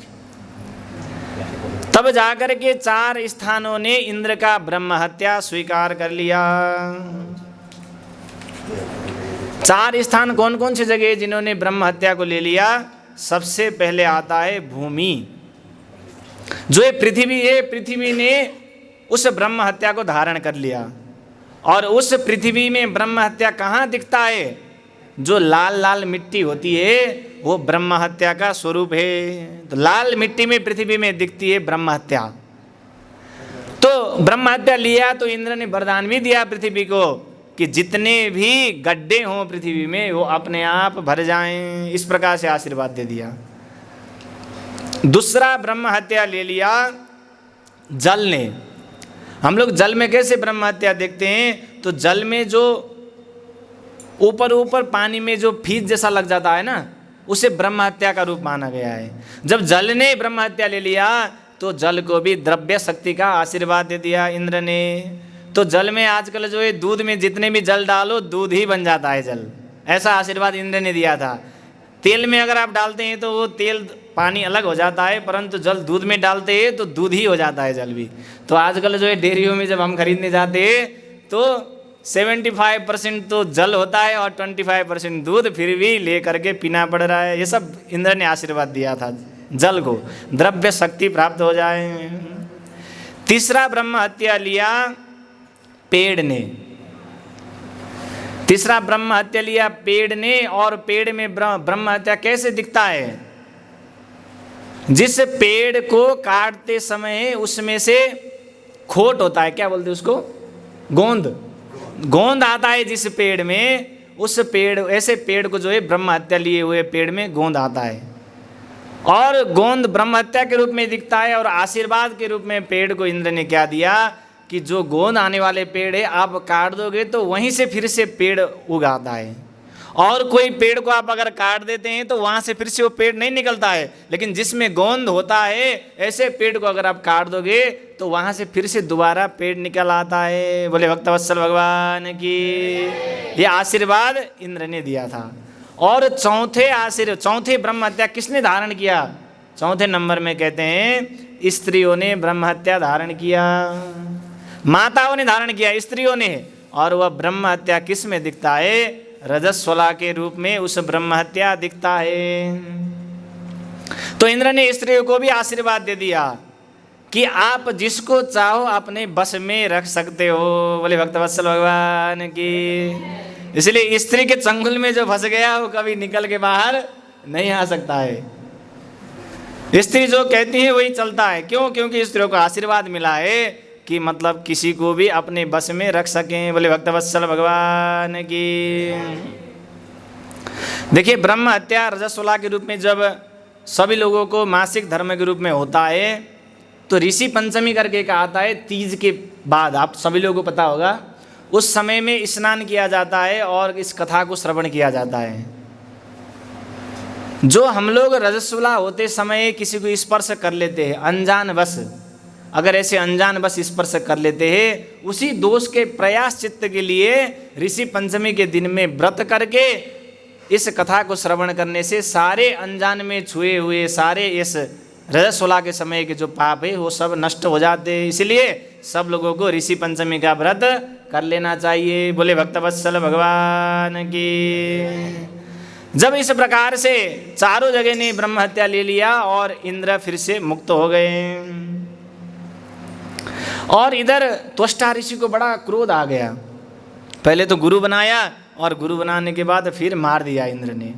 S1: तब जाकर के 4 स्थानों ने इंद्र का ब्रह्म हत्या स्वीकार कर लिया। 4 स्थान कौन कौन सी जगह जिन्होंने ब्रह्म हत्या को ले लिया? सबसे पहले आता है भूमि, जो ये पृथ्वी है। पृथ्वी ने उस ब्रह्म हत्या को धारण कर लिया। और उस पृथ्वी में ब्रह्म हत्या कहाँ दिखता है? जो लाल लाल मिट्टी होती है वो ब्रह्म हत्या का स्वरूप है। तो लाल मिट्टी में पृथ्वी में दिखती है ब्रह्म हत्या। तो ब्रह्म हत्या लिया तो इंद्र ने वरदान भी दिया पृथ्वी को कि जितने भी गड्ढे हों पृथ्वी में वो अपने आप भर जाएं। इस प्रकार से आशीर्वाद दे दिया। दूसरा ब्रह्म हत्या ले लिया जल ने। हम लोग जल में कैसे ब्रह्म हत्या देखते हैं? तो जल में जो ऊपर पानी में जो फीस जैसा लग जाता है ना, उसे ब्रह्म हत्या का रूप माना गया है। जब जल ने ब्रह्म हत्या ले लिया तो जल को भी द्रव्य शक्ति का आशीर्वाद दे दिया इंद्र ने। तो जल में आजकल जो है दूध में जितने भी जल डालो दूध ही बन जाता है जल, ऐसा आशीर्वाद इंद्र ने दिया था। तेल में अगर आप डालते हैं तो वो तेल पानी अलग हो जाता है, परंतु जल दूध में डालते हैं तो दूध ही हो जाता है जल भी। तो आजकल जो है डेयरियों में जब हम खरीदने जाते हैं तो 75% तो जल होता है और 25% दूध, फिर भी ले करके पीना पड़ रहा है। ये सब इंद्र ने आशीर्वाद दिया था जल को, द्रव्य शक्ति प्राप्त हो जाए। तीसरा ब्रह्म हत्या लिया पेड़ ने। तीसरा ब्रह्म हत्या लिया पेड़ ने। और पेड़ में ब्रह्म हत्या कैसे दिखता है? जिस पेड़ को काटते समय उसमें से खोट होता है, क्या बोलते हैं उसको? गोंद आता है जिस पेड़ में, उस पेड़, ऐसे पेड़ को जो है ब्रह्म हत्या लिए हुए पेड़ में गोंद आता है। और गोंद ब्रह्म हत्या के रूप में दिखता है, और आशीर्वाद के रूप में पेड़ को इंद्र ने क्या दिया कि जो गोंद आने वाले पेड़ है आप काट दोगे तो वहीं से फिर से पेड़ उगाता है, और कोई पेड़ को आप अगर काट देते हैं तो वहाँ से फिर से वो पेड़ नहीं निकलता है। लेकिन जिसमें गोंद होता है ऐसे पेड़ को अगर आप काट दोगे तो वहाँ से फिर से दोबारा पेड़ निकल आता है। बोले भक्तवत्सल भगवान की। ये आशीर्वाद इंद्र ने दिया था। और चौथे ब्रह्म हत्या किसने धारण किया? चौथे नंबर में कहते हैं स्त्रियों ने ब्रह्म हत्या धारण किया, माताओं ने धारण किया, स्त्रियों ने। और वह ब्रह्म हत्या किस में दिखता है? रजस्वला के रूप में उस ब्रह्म हत्या दिखता है। तो इंद्र ने स्त्रियों को भी आशीर्वाद दे दिया कि आप जिसको चाहो अपने बस में रख सकते हो। बोले भक्तवत्सल भगवान की। इसलिए स्त्री के चंगुल में जो फंस गया वो कभी निकल के बाहर नहीं आ सकता है। स्त्री जो कहती है वही चलता है। क्यों? क्योंकि स्त्रियों को आशीर्वाद मिला है कि मतलब किसी को भी अपने बस में रख सकें। बोले भक्तवत्सल भगवान की। देखिए, ब्रह्म हत्या रजस्वला के रूप में जब सभी लोगों को मासिक धर्म के रूप में होता है तो ऋषि पंचमी करके का आता है तीज के बाद। आप सभी लोगों को पता होगा, उस समय में स्नान किया जाता है और इस कथा को श्रवण किया जाता है। जो हम लोग रजस्वला होते समय किसी को स्पर्श कर लेते हैं अनजान बस, अगर ऐसे अनजान बस स्पर्श कर लेते हैं, उसी दोष के प्रयास चित्त के लिए ऋषि पंचमी के दिन में व्रत करके इस कथा को श्रवण करने से सारे अनजान में छुए हुए सारे इस रजस्वला के समय के जो पाप है वो सब नष्ट हो जाते हैं। इसलिए सब लोगों को ऋषि पंचमी का व्रत कर लेना चाहिए। बोले भक्तवत्सल भगवान की। जब इस प्रकार से चारों जगह ने ब्रह्म हत्या ले लिया और इंद्र फिर से मुक्त हो गए, और इधर त्वष्टा ऋषि को बड़ा क्रोध आ गया। पहले तो गुरु बनाया और गुरु बनाने के बाद फिर मार दिया इंद्र ने।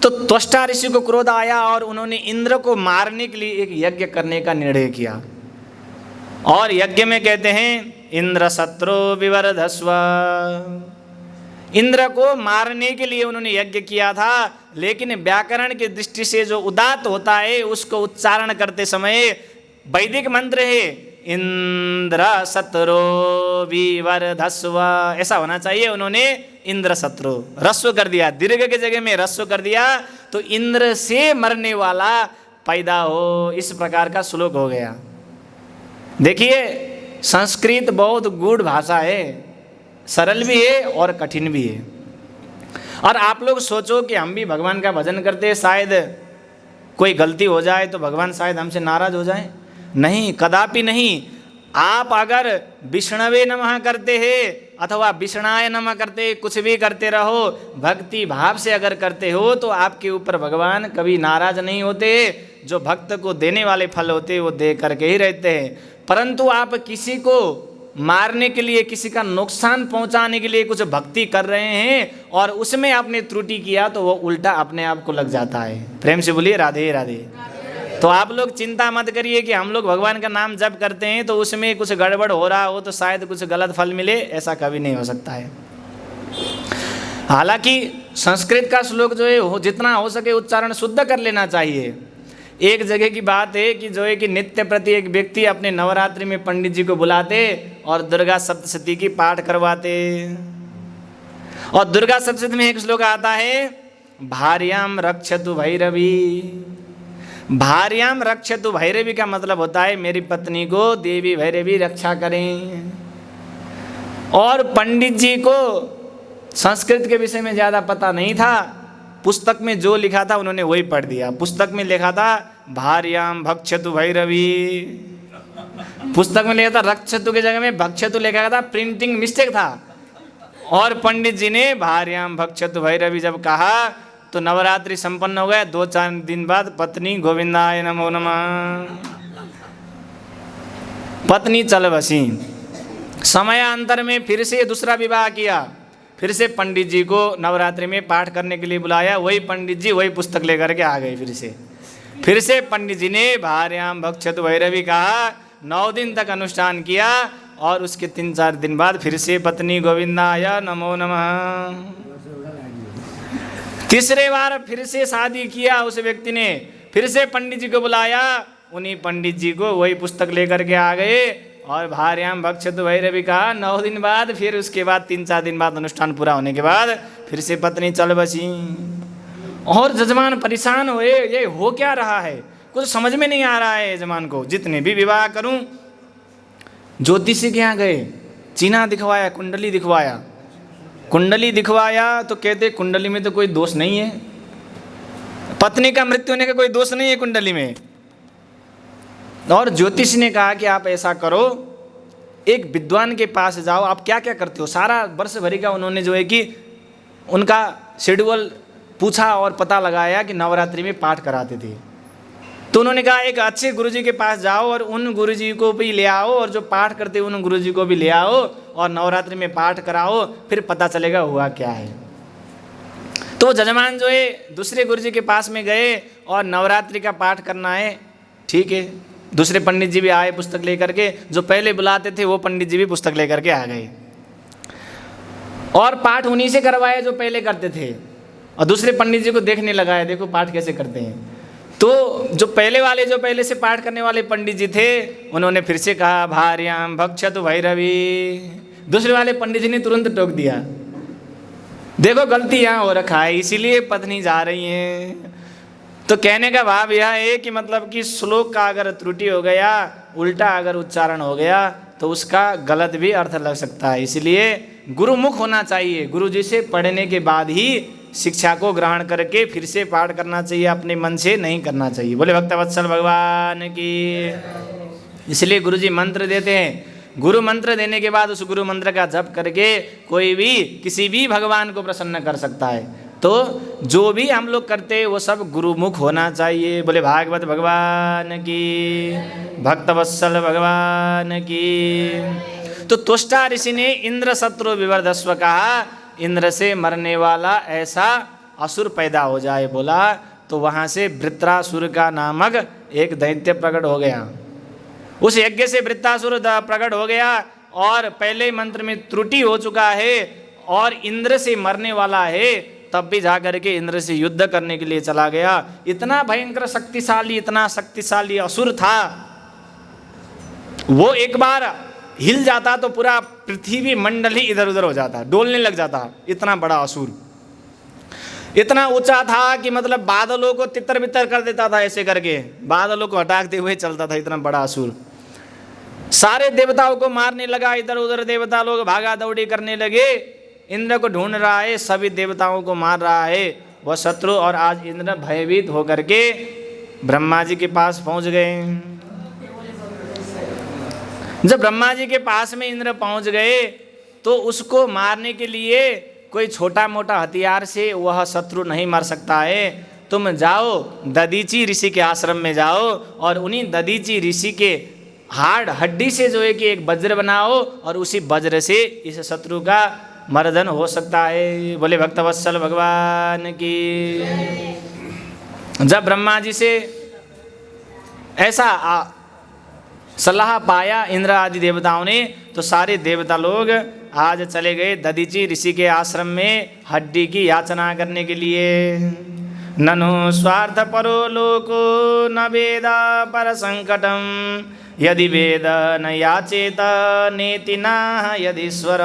S1: तो त्वष्टा ऋषि को क्रोध आया और उन्होंने इंद्र को मारने के लिए एक यज्ञ करने का निर्णय किया। और यज्ञ में कहते हैं इंद्र शत्रु विवर्धस्व। इंद्र को मारने के लिए उन्होंने यज्ञ किया था, लेकिन व्याकरण की दृष्टि से जो उदात्त होता है उसको उच्चारण करते समय वैदिक मंत्र है इंद्र शत्रु विवर्धस्व, ऐसा होना चाहिए। उन्होंने इंद्र शत्रु रस्व कर दिया, दीर्घ के जगह में रस्व कर दिया, तो इंद्र से मरने वाला पैदा हो, इस प्रकार का श्लोक हो गया। देखिए, संस्कृत बहुत गूढ़ भाषा है, सरल भी है और कठिन भी है। और आप लोग सोचो कि हम भी भगवान का भजन करते हैं, शायद कोई गलती हो जाए तो भगवान शायद हमसे नाराज हो जाए। नहीं, कदापि नहीं। आप अगर विष्णवे नमः करते हैं अथवा विष्णाय नमः करते, कुछ भी करते रहो, भक्ति भाव से अगर करते हो तो आपके ऊपर भगवान कभी नाराज नहीं होते। जो भक्त को देने वाले फल होते हैं वो दे करके ही रहते हैं। परंतु आप किसी को मारने के लिए, किसी का नुकसान पहुंचाने के लिए कुछ भक्ति कर रहे हैं और उसमें आपने त्रुटि किया तो वो उल्टा अपने आप को लग जाता है। प्रेम से बोलिए राधे राधे। तो आप लोग चिंता मत करिए कि हम लोग भगवान का नाम जप करते हैं तो उसमें कुछ गड़बड़ हो रहा हो तो शायद कुछ गलत फल मिले, ऐसा कभी नहीं हो सकता है। हालांकि संस्कृत का श्लोक जो है जितना हो सके उच्चारण शुद्ध कर लेना चाहिए। एक जगह की बात है कि जो है कि नित्य प्रति एक व्यक्ति अपने नवरात्रि में पंडित जी को बुलाते और दुर्गा सप्तशती की पाठ करवाते। और दुर्गा सप्तशती में एक श्लोक आता है भार्याम रक्षतु भैरवी। भार्याम रक्षतु भैरवी का मतलब होता है मेरी पत्नी को देवी भैरवी रक्षा करें। और पंडित जी को संस्कृत के विषय में ज़्यादा पता नहीं था, पुस्तक में जो लिखा था उन्होंने वही पढ़ दिया। पुस्तक में लिखा था भार्याम भक्षतु भैरवी, पुस्तक में लिखा था रक्षतु की जगह में भक्षतु लिखा था, प्रिंटिंग मिस्टेक था। और पंडित जी ने भार्याम भक्षतु भैरवी जब कहा तो नवरात्रि संपन्न हो गया। 2-4 दिन बाद पत्नी गोविंदाय नमो नमः, पत्नी चल बसी। समयांतर में फिर से दूसरा विवाह किया, फिर से पंडित जी को नवरात्रि में पाठ करने के लिए बुलाया। वही पंडित जी वही पुस्तक लेकर के आ गए। फिर से पंडित जी ने भार्याम भक्षतु भैरवी कहा, 9 दिन तक अनुष्ठान किया और उसके 3-4 दिन बाद फिर से पत्नी गोविंदाय नमो नमः। तीसरे बार फिर से शादी किया उस व्यक्ति ने, फिर से पंडित जी को बुलाया, उन्हीं पंडित जी को वही पुस्तक लेकर के आ गए और भार्याम भक्षतु भैरवी कहा। 9 दिन बाद, फिर उसके बाद 3-4 दिन बाद अनुष्ठान पूरा होने के बाद फिर से पत्नी चल बसी। और जजमान परेशान हुए, ये हो क्या रहा है, कुछ समझ में नहीं आ रहा है यजमान को। जितने भी विवाह करूं, ज्योतिषी के यहाँ गए, चीना दिखवाया, कुंडली दिखवाया, कुंडली दिखवाया तो कहते कुंडली में तो कोई दोष नहीं है, पत्नी का मृत्यु होने का कोई दोष नहीं है कुंडली में। और ज्योतिष ने कहा कि आप ऐसा करो, एक विद्वान के पास जाओ, आप क्या क्या करते हो, सारा वर्ष भरी का उन्होंने जो है कि उनका शेड्यूल पूछा और पता लगाया कि नवरात्रि में पाठ कराते थे। तो उन्होंने कहा एक अच्छे गुरुजी के पास जाओ और उन गुरुजी को भी ले आओ, और जो पाठ करते उन गुरुजी को भी ले आओ और नवरात्रि में पाठ कराओ, फिर पता चलेगा हुआ क्या है। तो जजमान जो है दूसरे गुरुजी के पास में गए और नवरात्रि का पाठ करना है, ठीक है। दूसरे पंडित जी भी आए पुस्तक लेकर के, जो पहले बुलाते थे वो पंडित जी भी पुस्तक लेकर के आ गए और पाठ उन्हीं से करवाए जो पहले करते थे। और दूसरे पंडित जी को देखने लगाए, देखो पाठ कैसे करते हैं। तो जो पहले से पाठ करने वाले पंडित जी थे, उन्होंने फिर से कहा भार्याम भक्षतु भैरवी। दूसरे वाले पंडित जी ने तुरंत टोक दिया, देखो गलती यहाँ हो रखा है, इसीलिए पत्नी जा रही है। तो कहने का भाव यह है कि मतलब कि श्लोक का अगर त्रुटि हो गया, उल्टा अगर उच्चारण हो गया तो उसका गलत भी अर्थ लग सकता है। इसलिए गुरुमुख होना चाहिए, गुरु जी से पढ़ने के बाद ही शिक्षा को ग्रहण करके फिर से पाठ करना चाहिए, अपने मन से नहीं करना चाहिए। बोले भक्तवत्सल भगवान की। इसलिए गुरु जी मंत्र देते हैं, गुरु मंत्र देने के बाद उस गुरु मंत्र का जप करके कोई भी किसी भी भगवान को प्रसन्न कर सकता है। तो जो भी हम लोग करते हैं वो सब गुरुमुख होना चाहिए। बोले भागवत भगवान की, भक्तवत्सल भगवान की। तो तुष्टा ऋषि ने इंद्र शत्रु विवर्धस्व कहा, इंद्र से मरने वाला ऐसा असुर पैदा हो जाए बोला। तो वहाँ से वृत्रासुर का नामक एक दैत्य प्रकट हो गया। उस यज्ञ से वृत्रासुर प्रकट हो गया और पहले मंत्र में त्रुटि हो चुका है और इंद्र से मरने वाला है, तब भी जा करके इंद्र से युद्ध करने के लिए चला गया। इतना भयंकर शक्तिशाली, इतना शक्तिशाली असुर था, वो एक बार हिल जाता तो पूरा पृथ्वी मंडल ही इधर उधर हो जाता, डोलने लग जाता। इतना बड़ा असुर, इतना ऊंचा था कि मतलब बादलों को तितर बितर कर देता था, ऐसे करके बादलों को हटाते हुए चलता था, इतना बड़ा असुर। सारे देवताओं को मारने लगा, इधर उधर देवता लोग भागा दौड़ी करने लगे, इंद्र को ढूंढ रहा है, सभी देवताओं को मार रहा है वह शत्रु। और आज इंद्र भयभीत होकर के ब्रह्मा जी के पास पहुंच गए। जब ब्रह्मा जी के पास में इंद्र पहुंच गए तो उसको मारने के लिए कोई छोटा मोटा हथियार से वह शत्रु नहीं मार सकता है। तुम जाओ दधीचि ऋषि के आश्रम में जाओ और उन्हीं दधीचि ऋषि के हाड़ हड्डी से जो है कि एक वज्र बनाओ और उसी वज्र से इस शत्रु का मर्दन हो सकता है। बोले भक्तवत्सल भगवान की। जब ब्रह्मा जी से ऐसा सलाह पाया इंद्र आदि देवताओं ने, तो सारे देवता लोग आज चले गए दधीचि ऋषि के आश्रम में हड्डी की याचना करने के लिए। ननु स्वार्थ परो लोको न वेद पर संकटम, यदि वेद न याचेत नेति न यदीश्वर।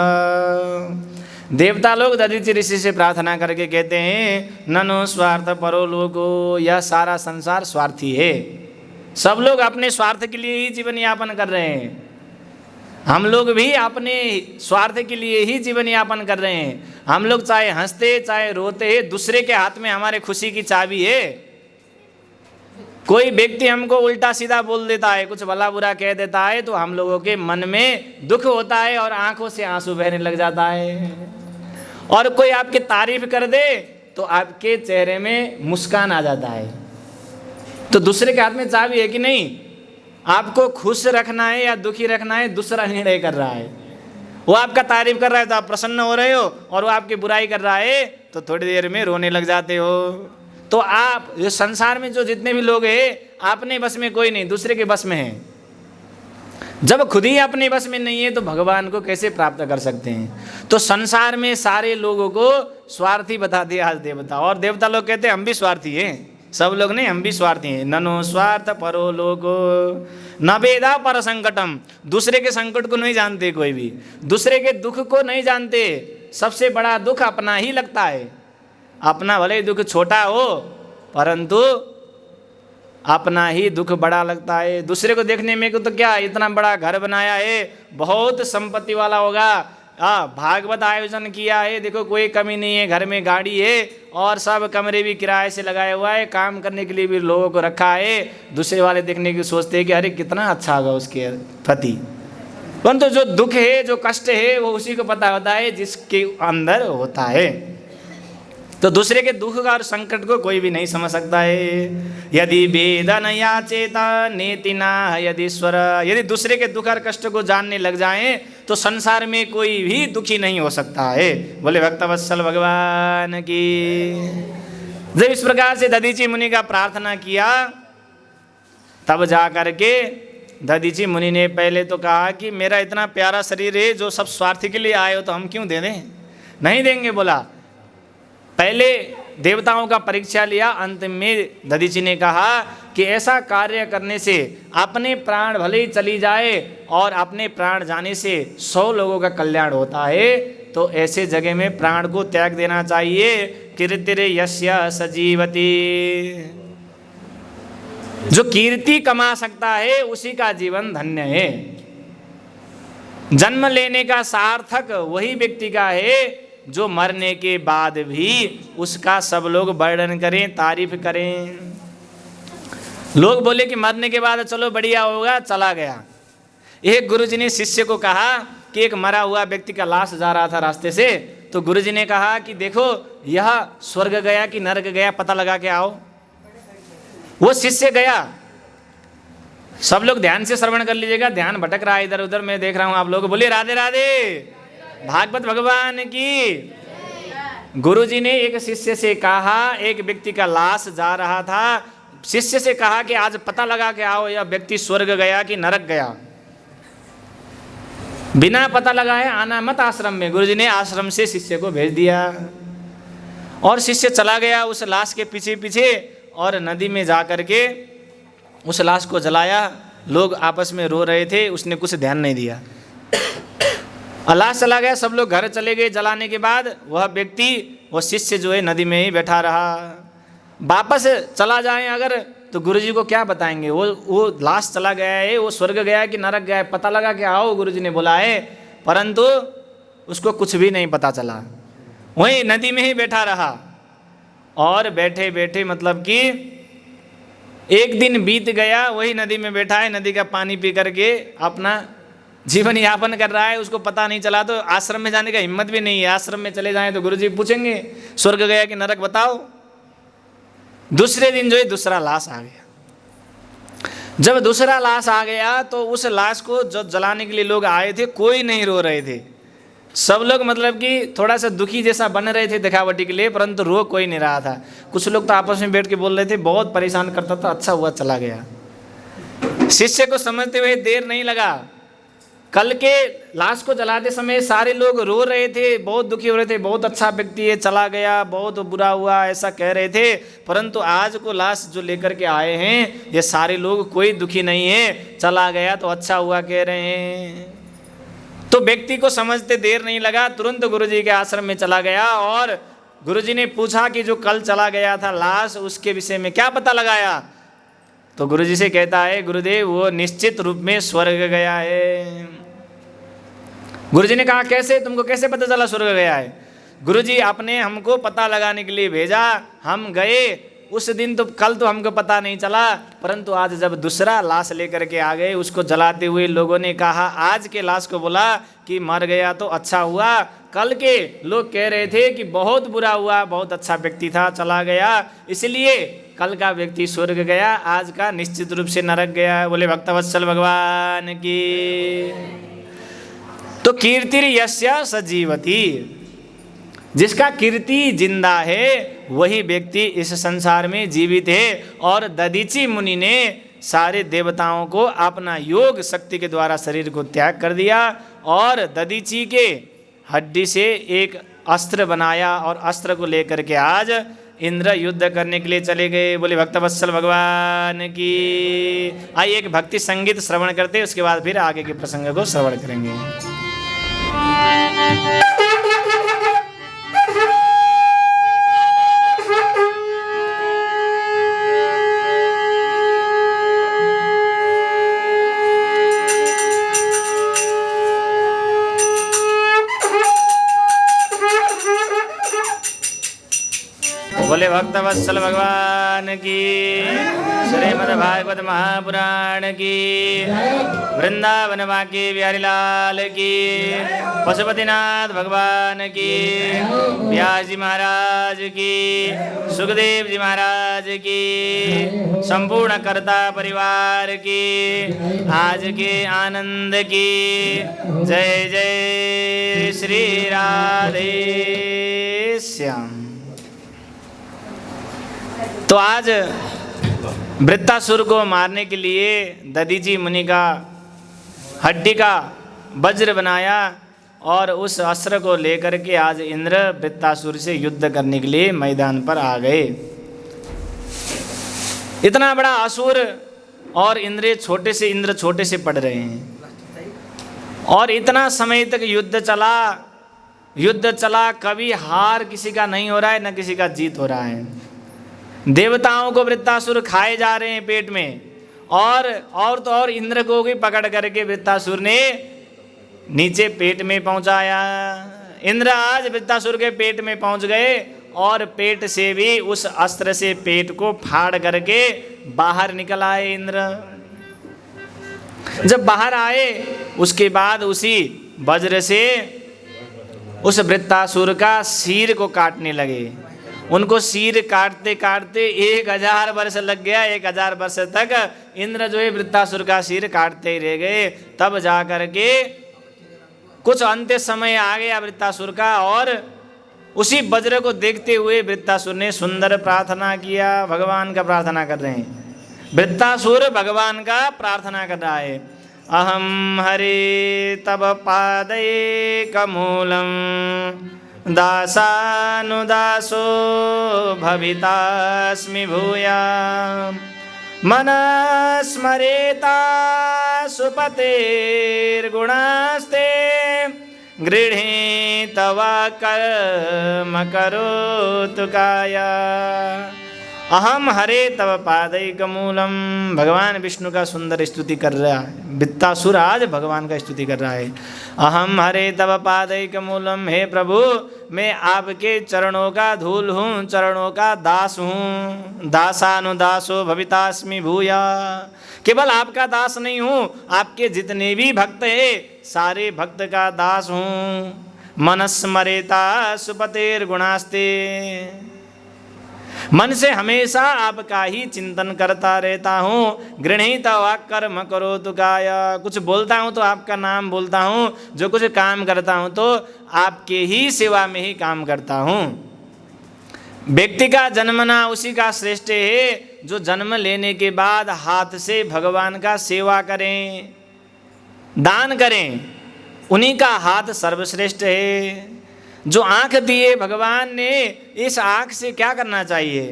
S1: देवता लोग दधीचि ऋषि से प्रार्थना करके कहते हैं, ननु स्वार्थ परो लोको, यह सारा संसार स्वार्थी है, सब लोग अपने स्वार्थ के लिए ही जीवन यापन कर रहे हैं। हम लोग भी अपने स्वार्थ के लिए ही जीवन यापन कर रहे हैं। हम लोग चाहे हंसते चाहे रोते, दूसरे के हाथ में हमारे खुशी की चाबी है। कोई व्यक्ति हमको उल्टा सीधा बोल देता है, कुछ भला बुरा कह देता है, तो हम लोगों के मन में दुख होता है और आंखों से आंसू बहने लग जाता है। और कोई आपकी तारीफ कर दे तो आपके चेहरे में मुस्कान आ जाता है। तो दूसरे के हाथ में चाबी है कि नहीं? आपको खुश रखना है या दुखी रखना है, दूसरा निर्णय कर रहा है। वो आपका तारीफ कर रहा है तो आप प्रसन्न हो रहे हो, और वो आपकी बुराई कर रहा है तो थोड़ी देर में रोने लग जाते हो। तो आप ये संसार में जो जितने भी लोग हैं, अपने बस में कोई नहीं, दूसरे के बस में है। जब खुद ही अपने बस में नहीं है तो भगवान को कैसे प्राप्त कर सकते हैं? तो संसार में सारे लोगों को स्वार्थी बताते आज देवता, और देवता लोग कहते हैं हम भी स्वार्थी हैं, सब लोग नहीं, हम भी स्वार्थी हैं। ननो स्वार्थ परो लोको न वेदा पर संकटम, दूसरे के संकट को नहीं जानते, कोई भी दूसरे के दुख को नहीं जानते। सबसे बड़ा दुख अपना ही लगता है। अपना भले ही दुख छोटा हो, परंतु अपना ही दुख बड़ा लगता है। दूसरे को देखने में को तो क्या, इतना बड़ा घर बनाया है, बहुत संपत्ति वाला होगा, भागवत आयोजन किया है, देखो कोई कमी नहीं है, घर में गाड़ी है और सब कमरे भी किराए से लगाया हुआ है, काम करने के लिए भी लोगों को रखा है। दूसरे वाले देखने की सोचते हैं कि अरे कितना अच्छा होगा उसके पति, परंतु जो दुख है, जो कष्ट है, वो उसी को पता होता है जिसके अंदर होता है। तो दूसरे के दुख का और संकट को कोई भी नहीं समझ सकता है। यदि वेदन याचेता नेतिना यदीश्वर, यदि दूसरे के दुख और कष्ट को जानने लग जाएं तो संसार में कोई भी दुखी नहीं हो सकता है। बोले भक्तवत्सल भगवान की। जब इस प्रकार से दधीचि मुनि का प्रार्थना किया, तब जा करके दधीचि मुनि ने पहले तो कहा कि मेरा इतना प्यारा शरीर है, जो सब स्वार्थ के लिए आए हो तो हम क्यों दे दें, नहीं देंगे। बोला पहले देवताओं का परीक्षा लिया, अंत में दधीचि ने कहा कि ऐसा कार्य करने से अपने प्राण भले ही चली जाए और अपने प्राण जाने से 100 लोगों का कल्याण होता है, तो ऐसे जगह में प्राण को त्याग देना चाहिए। कीर्तिरे यस्य सजीवती, जो कीर्ति कमा सकता है उसी का जीवन धन्य है। जन्म लेने का सार्थक वही व्यक्ति का है जो मरने के बाद भी उसका सब लोग वर्णन करें, तारीफ करें। लोग बोले कि मरने के बाद चलो बढ़िया होगा, चला गया। एक गुरुजी ने शिष्य को कहा कि एक मरा हुआ व्यक्ति का लाश जा रहा था रास्ते से, तो गुरुजी ने कहा कि देखो यह स्वर्ग गया कि नरक गया, पता लगा के आओ। वो शिष्य गया। सब लोग ध्यान से श्रवण कर लीजिएगा, ध्यान भटक रहा है इधर उधर, मैं देख रहा हूं आप लोग। बोलिए राधे राधे, भागवत भगवान की। गुरुजी ने एक शिष्य से कहा, एक व्यक्ति का लाश जा रहा था, शिष्य से कहा कि आज पता लगा के आओ यह व्यक्ति स्वर्ग गया कि नरक गया। बिना पता लगाए आना मत आश्रम में। गुरुजी ने आश्रम से शिष्य को भेज दिया और शिष्य चला गया उस लाश के पीछे पीछे और नदी में जा करके उस लाश को जलाया। लोग आपस में रो रहे थे, उसने कुछ ध्यान नहीं दिया। लाश चला गया, सब लोग घर चले गए। जलाने के बाद वह व्यक्ति, वो शिष्य जो है नदी में ही बैठा रहा। वापस चला जाए अगर तो गुरुजी को क्या बताएंगे, वो लाश चला गया है, वो स्वर्ग गया है कि नरक गया है, पता लगा कि आओ, गुरुजी ने बोला है, परंतु उसको कुछ भी नहीं पता चला, वहीं नदी में ही बैठा रहा। और बैठे बैठे मतलब कि एक दिन बीत गया, वही नदी में बैठा है, नदी का पानी पी करके अपना जीवन यापन कर रहा है। उसको पता नहीं चला, तो आश्रम में जाने का हिम्मत भी नहीं है। आश्रम में चले जाएं तो गुरुजी पूछेंगे स्वर्ग गया कि नरक बताओ। दूसरे दिन जो है दूसरा लाश आ गया। जब दूसरा लाश आ गया तो उस लाश को जो जलाने के लिए लोग आए थे, कोई नहीं रो रहे थे। सब लोग मतलब कि थोड़ा सा दुखी जैसा बन रहे थे दिखावटी के लिए, परंतु रो कोई नहीं रहा था। कुछ लोग तो आपस में बैठ के बोल रहे थे बहुत परेशान करता था, अच्छा हुआ चला गया। शिष्य को समझते हुए देर नहीं लगा। कल के लाश को जलाते समय सारे लोग रो रहे थे, बहुत दुखी हो रहे थे, बहुत अच्छा व्यक्ति है चला गया, बहुत बुरा हुआ, ऐसा कह रहे थे। परंतु आज को लाश जो लेकर के आए हैं, ये सारे लोग कोई दुखी नहीं है, चला गया तो अच्छा हुआ कह रहे हैं। तो व्यक्ति को समझते देर नहीं लगा, तुरंत गुरुजी के आश्रम में चला गया और गुरुजी ने पूछा कि जो कल चला गया था लाश, उसके विषय में क्या पता लगाया। तो गुरुजी से कहता है, गुरुदेव वो निश्चित रूप में स्वर्ग गया है। गुरुजी ने कहा कैसे, तुमको कैसे पता चला स्वर्ग गया है। गुरुजी आपने हमको पता लगाने के लिए भेजा, हम गए उस दिन, तो कल तो हमको पता नहीं चला, परंतु आज जब दूसरा लाश लेकर के आ गए, उसको जलाते हुए लोगों ने कहा, आज के लाश को बोला कि मर गया तो अच्छा हुआ, कल के लोग कह रहे थे कि बहुत बुरा हुआ, बहुत अच्छा व्यक्ति था चला गया, इसलिए कल का व्यक्ति स्वर्ग गया, आज का निश्चित रूप से नरक गया। बोले भक्तवत्सल भगवान की। तो कीर्तिर यस्य सजीवती, जिसका कीर्ति जिंदा है वही व्यक्ति इस संसार में जीवित है। और दधीचि मुनि ने सारे देवताओं को अपना योग शक्ति के द्वारा शरीर को त्याग कर दिया और दधीचि के हड्डी से एक अस्त्र बनाया और अस्त्र को लेकर के आज इंद्र युद्ध करने के लिए चले गए। बोले भक्तवत्सल भगवान की। आइए एक भक्ति संगीत श्रवण करते, उसके बाद फिर आगे के प्रसंग को श्रवण करेंगे। बोले भक्तवत्सल भगवान की, श्रीमद् भागवत महापुराण की, वृंदावन बांके बिहारी लाल की, पशुपतिनाथ भगवान की, व्यास जी महाराज की, सुखदेव जी महाराज की, संपूर्ण कर्ता परिवार की, आज के आनंद की। जय जय श्री राधे श्याम। तो आज वृत्तासुर को मारने के लिए दधीचि मुनि का हड्डी का वज्र बनाया और उस अस्त्र को लेकर के आज इंद्र वृत्तासुर से युद्ध करने के लिए मैदान पर आ गए। इतना बड़ा असुर और इंद्र छोटे से पड़ रहे हैं और इतना समय तक युद्ध चला, कभी हार किसी का नहीं हो रहा है, न किसी का जीत हो रहा है। देवताओं को वृत्तासुर खाए जा रहे हैं पेट में, और तो और इंद्र को भी पकड़ करके वृत्तासुर ने नीचे पेट में पहुंचाया। इंद्र आज वृत्तासुर के पेट में पहुंच गए और पेट से भी उस अस्त्र से पेट को फाड़ करके बाहर निकल आए। इंद्र जब बाहर आए उसके बाद उसी वज्र से उस वृत्तासुर का सिर को काटने लगे। उनको सिर काटते काटते 1000 वर्ष लग गया। 1000 वर्ष तक इंद्र जो है वृत्तासुर का सिर काटते ही रह गए। तब जा कर के कुछ अंत्य समय आ गया वृत्तासुर का, और उसी वज्र को देखते हुए वृत्तासुर ने सुंदर प्रार्थना किया। भगवान का प्रार्थना कर रहे हैं, वृत्तासुर भगवान का प्रार्थना कर रहा है। अहम हरे तब पादैकमूलम दासानुदासो भवितास्मि भूया मनस्मरेता सुपतेर्गुणास्ते गृहीतव कर्म करोतु काया। अहम हरे तव पादैकमूलम। भगवान विष्णु का सुंदर स्तुति कर रहा है। वृत्तासुर आज भगवान का स्तुति कर रहा है। अहम हरे तव पादैकमूलम। हे प्रभु, मैं आपके चरणों का धूल हूँ, चरणों का दास हूँ। दासानुदासो भवितास्मि भूया। केवल आपका दास नहीं हूँ, आपके जितने भी भक्त हैं सारे भक्त का दास हूँ। मनस्मरेता सुपतेर्गुणास्ते। मन से हमेशा आपका ही चिंतन करता रहता हूँ। गृहीत वाक् कर्म करोतु काया। कुछ बोलता हूँ तो आपका नाम बोलता हूँ, जो कुछ काम करता हूँ तो आपके ही सेवा में ही काम करता हूँ। व्यक्ति का जन्मना उसी का श्रेष्ठ है जो जन्म लेने के बाद हाथ से भगवान का सेवा करें, दान करें, उन्हीं का हाथ सर्वश्रेष्ठ है। जो आँख दिए भगवान ने, इस आँख से क्या करना चाहिए?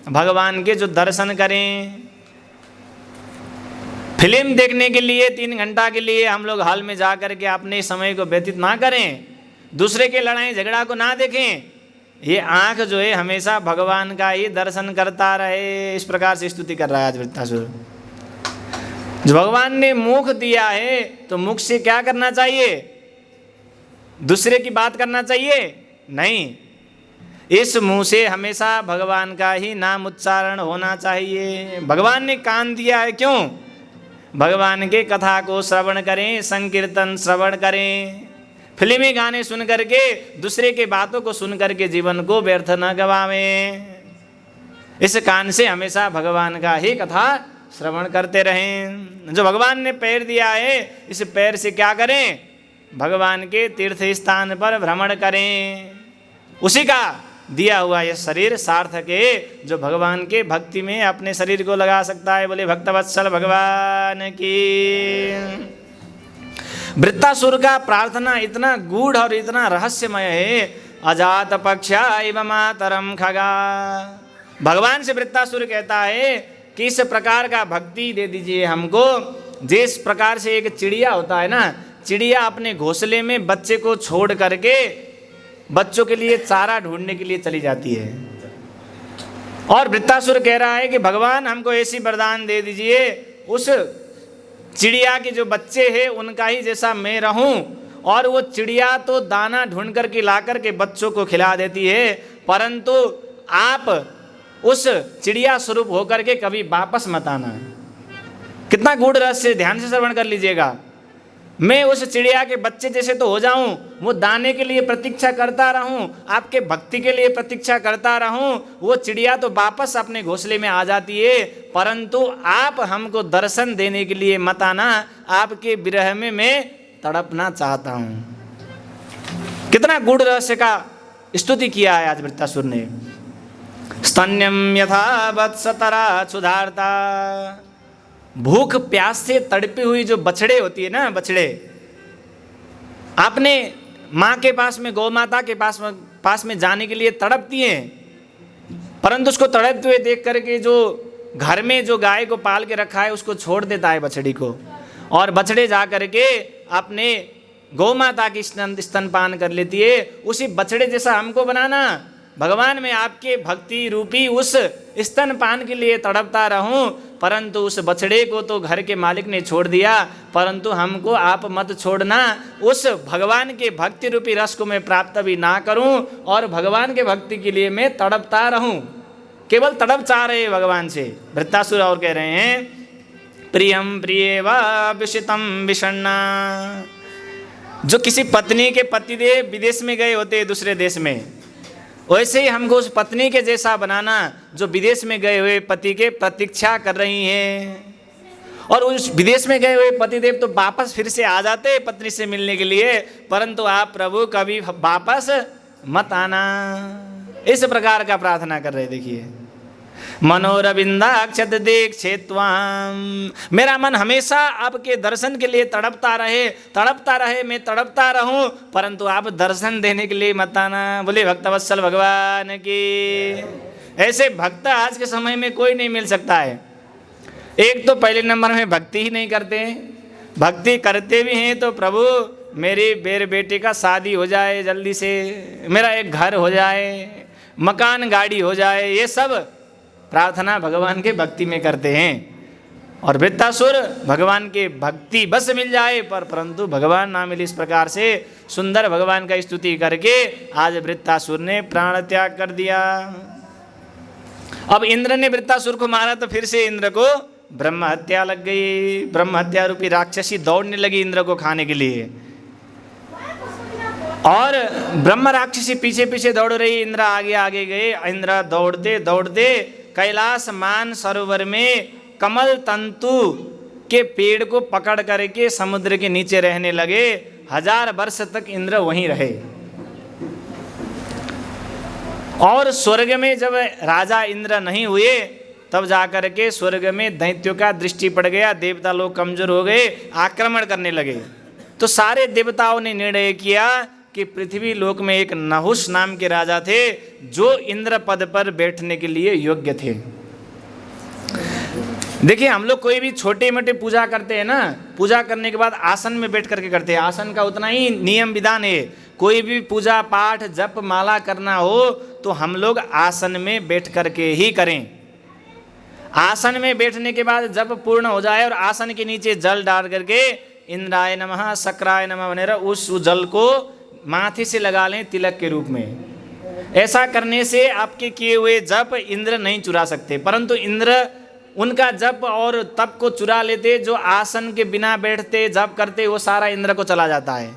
S1: भगवान के जो दर्शन करें। फिल्म देखने के लिए 3 घंटा के लिए हम लोग हॉल में जा कर के अपने समय को व्यतीत ना करें, दूसरे के लड़ाई झगड़ा को ना देखें। ये आँख जो है हमेशा भगवान का ही दर्शन करता रहे। इस प्रकार से स्तुति कर रहा है आज वृत्तासुर। जो भगवान ने मुख दिया है तो मुख से क्या करना चाहिए? दूसरे की बात करना चाहिए? नहीं, इस मुंह से हमेशा भगवान का ही नाम उच्चारण होना चाहिए। भगवान ने कान दिया है, क्यों? भगवान के कथा को श्रवण करें, संकीर्तन श्रवण करें, फिल्मी गाने सुन करके दूसरे के बातों को सुन करके जीवन को व्यर्थ न गवावें। इस कान से हमेशा भगवान का ही कथा श्रवण करते रहें। जो भगवान ने पैर दिया है, इस पैर से क्या करें? भगवान के तीर्थ स्थान पर भ्रमण करें। उसी का दिया हुआ यह शरीर सार्थक है जो भगवान के भक्ति में अपने शरीर को लगा सकता है। बोले भक्तवत्सल भगवान की। वृत्तासुर का प्रार्थना इतना गूढ़ और इतना रहस्यमय है अजात पक्षा इव मातरम खगा। भगवान से वृत्तासुर कहता है कि इस प्रकार का भक्ति दे दीजिए हमको, जिस प्रकार से एक चिड़िया होता है ना, चिड़िया अपने घोंसले में बच्चे को छोड़ करके बच्चों के लिए चारा ढूंढने के लिए चली जाती है। और वृत्तासुर कह रहा है कि भगवान हमको ऐसी वरदान दे दीजिए, उस चिड़िया के जो बच्चे हैं उनका ही जैसा मैं रहूं। और वो चिड़िया तो दाना ढूंढ करके ला करके बच्चों को खिला देती है, परंतु आप उस चिड़िया स्वरूप होकर के कभी वापस मत आना। कितना गूढ़ रहस्य, ध्यान से श्रवण कर लीजिएगा। मैं उस चिड़िया के बच्चे जैसे तो हो जाऊं, वो दाने के लिए प्रतीक्षा करता रहूं, आपके भक्ति के लिए प्रतीक्षा करता रहूं, वो चिड़िया तो वापस अपने घोंसले में आ जाती है, परंतु आप हमको दर्शन देने के लिए मत आना, आपके विरह में मैं तड़पना चाहता हूं। कितना गूढ़ रहस्य का स्तुति किया है आज वृत्तासुर ने। स्तन्यम यथा वत्सतरा क्षुधार्ता। भूख प्यास से तड़पी हुई जो बछड़े होती है ना, बछड़े आपने माँ के पास में, गौ माता के पास में जाने के लिए तड़पती हैं, परंतु उसको तड़पते हुए देख करके जो घर में जो गाय को पाल के रखा है उसको छोड़ देता है बछड़ी को, और बछड़े जा करके अपने गौ माता की स्तनपान कर लेती है। उसी बछड़े जैसा हमको बनाना भगवान, मैं आपके भक्ति रूपी उस स्तनपान के लिए तड़पता रहूं, परंतु उस बछड़े को तो घर के मालिक ने छोड़ दिया, परंतु हमको आप मत छोड़ना। उस भगवान के भक्ति रूपी रस को मैं प्राप्त भी ना करूं और भगवान के भक्ति के लिए मैं तड़पता रहूं। केवल तड़प चाह रहे हैं भगवान से वृत्तासुर, और कह रहे हैं प्रियम प्रियेवा विषितम विषण्णा। जो किसी पत्नी के पतिदेव विदेश में गए होते हैं दूसरे देश में, वैसे ही हमको उस पत्नी के जैसा बनाना जो विदेश में गए हुए पति के प्रतीक्षा कर रही हैं। और उस विदेश में गए हुए पतिदेव तो वापस फिर से आ जाते पत्नी से मिलने के लिए, परंतु आप प्रभु कभी वापस मत आना। इस प्रकार का प्रार्थना कर रहे। देखिए, मनोरविंदाक्षत दीक्षे त्वाम। मेरा मन हमेशा आपके दर्शन के लिए तड़पता रहे, मैं तड़पता रहूं, परंतु आप दर्शन देने के लिए मत आना। बोले भक्तवत्सल भगवान की। ऐसे भक्त आज के समय में कोई नहीं मिल सकता है। एक तो पहले नंबर में भक्ति ही नहीं करते हैं, भक्ति करते भी हैं तो प्रभु मेरी बेटे का शादी हो जाए जल्दी से, मेरा एक घर हो जाए, मकान गाड़ी हो जाए, ये सब प्रार्थना भगवान के भक्ति में करते हैं। और वृत्तासुर भगवान के भक्ति बस मिल जाए परंतु भगवान ना मिले, इस प्रकार से सुंदर भगवान का स्तुति करके आज वृत्तासुर ने प्राण त्याग कर दिया। अब इंद्र ने वृत्तासुर को मारा तो फिर से इंद्र को ब्रह्म हत्या लग गई। ब्रह्म हत्या रूपी राक्षसी दौड़ने लगी इंद्र को खाने के लिए, और ब्रह्म राक्षसी पीछे पीछे दौड़ रही, इंद्र आगे आगे गए। इंद्र दौड़ते दौड़ते कैलाश मान सरोवर में कमल तंतु के पेड़ को पकड़ करके समुद्र के नीचे रहने लगे। 1000 वर्ष तक इंद्र वहीं रहे। और स्वर्ग में जब राजा इंद्र नहीं हुए तब जाकर के स्वर्ग में दैत्यों का दृष्टि पड़ गया, देवता लोग कमजोर हो गए, आक्रमण करने लगे। तो सारे देवताओं ने निर्णय किया कि पृथ्वी लोक में एक नहुष नाम के राजा थे जो इंद्र पद पर बैठने के लिए योग्य थे। देखिए, हम लोग कोई भी छोटे मोटे पूजा करते हैं ना, पूजा करने के बाद आसन में बैठ करके करते हैं। आसन का उतना ही नियम विधान है। कोई भी पूजा पाठ जप माला करना हो तो हम लोग आसन में बैठ करके ही करें। आसन में बैठने के बाद जप पूर्ण हो जाए और आसन के नीचे जल डाल करके इंद्राय नमः शक्राय नमः वगैरह उस जल को माथे से लगा लें तिलक के रूप में। ऐसा करने से आपके किए हुए जप इंद्र नहीं चुरा सकते, परंतु इंद्र उनका जप और तप को चुरा लेते। जो आसन के बिना बैठते जप करते वो सारा इंद्र को चला जाता है।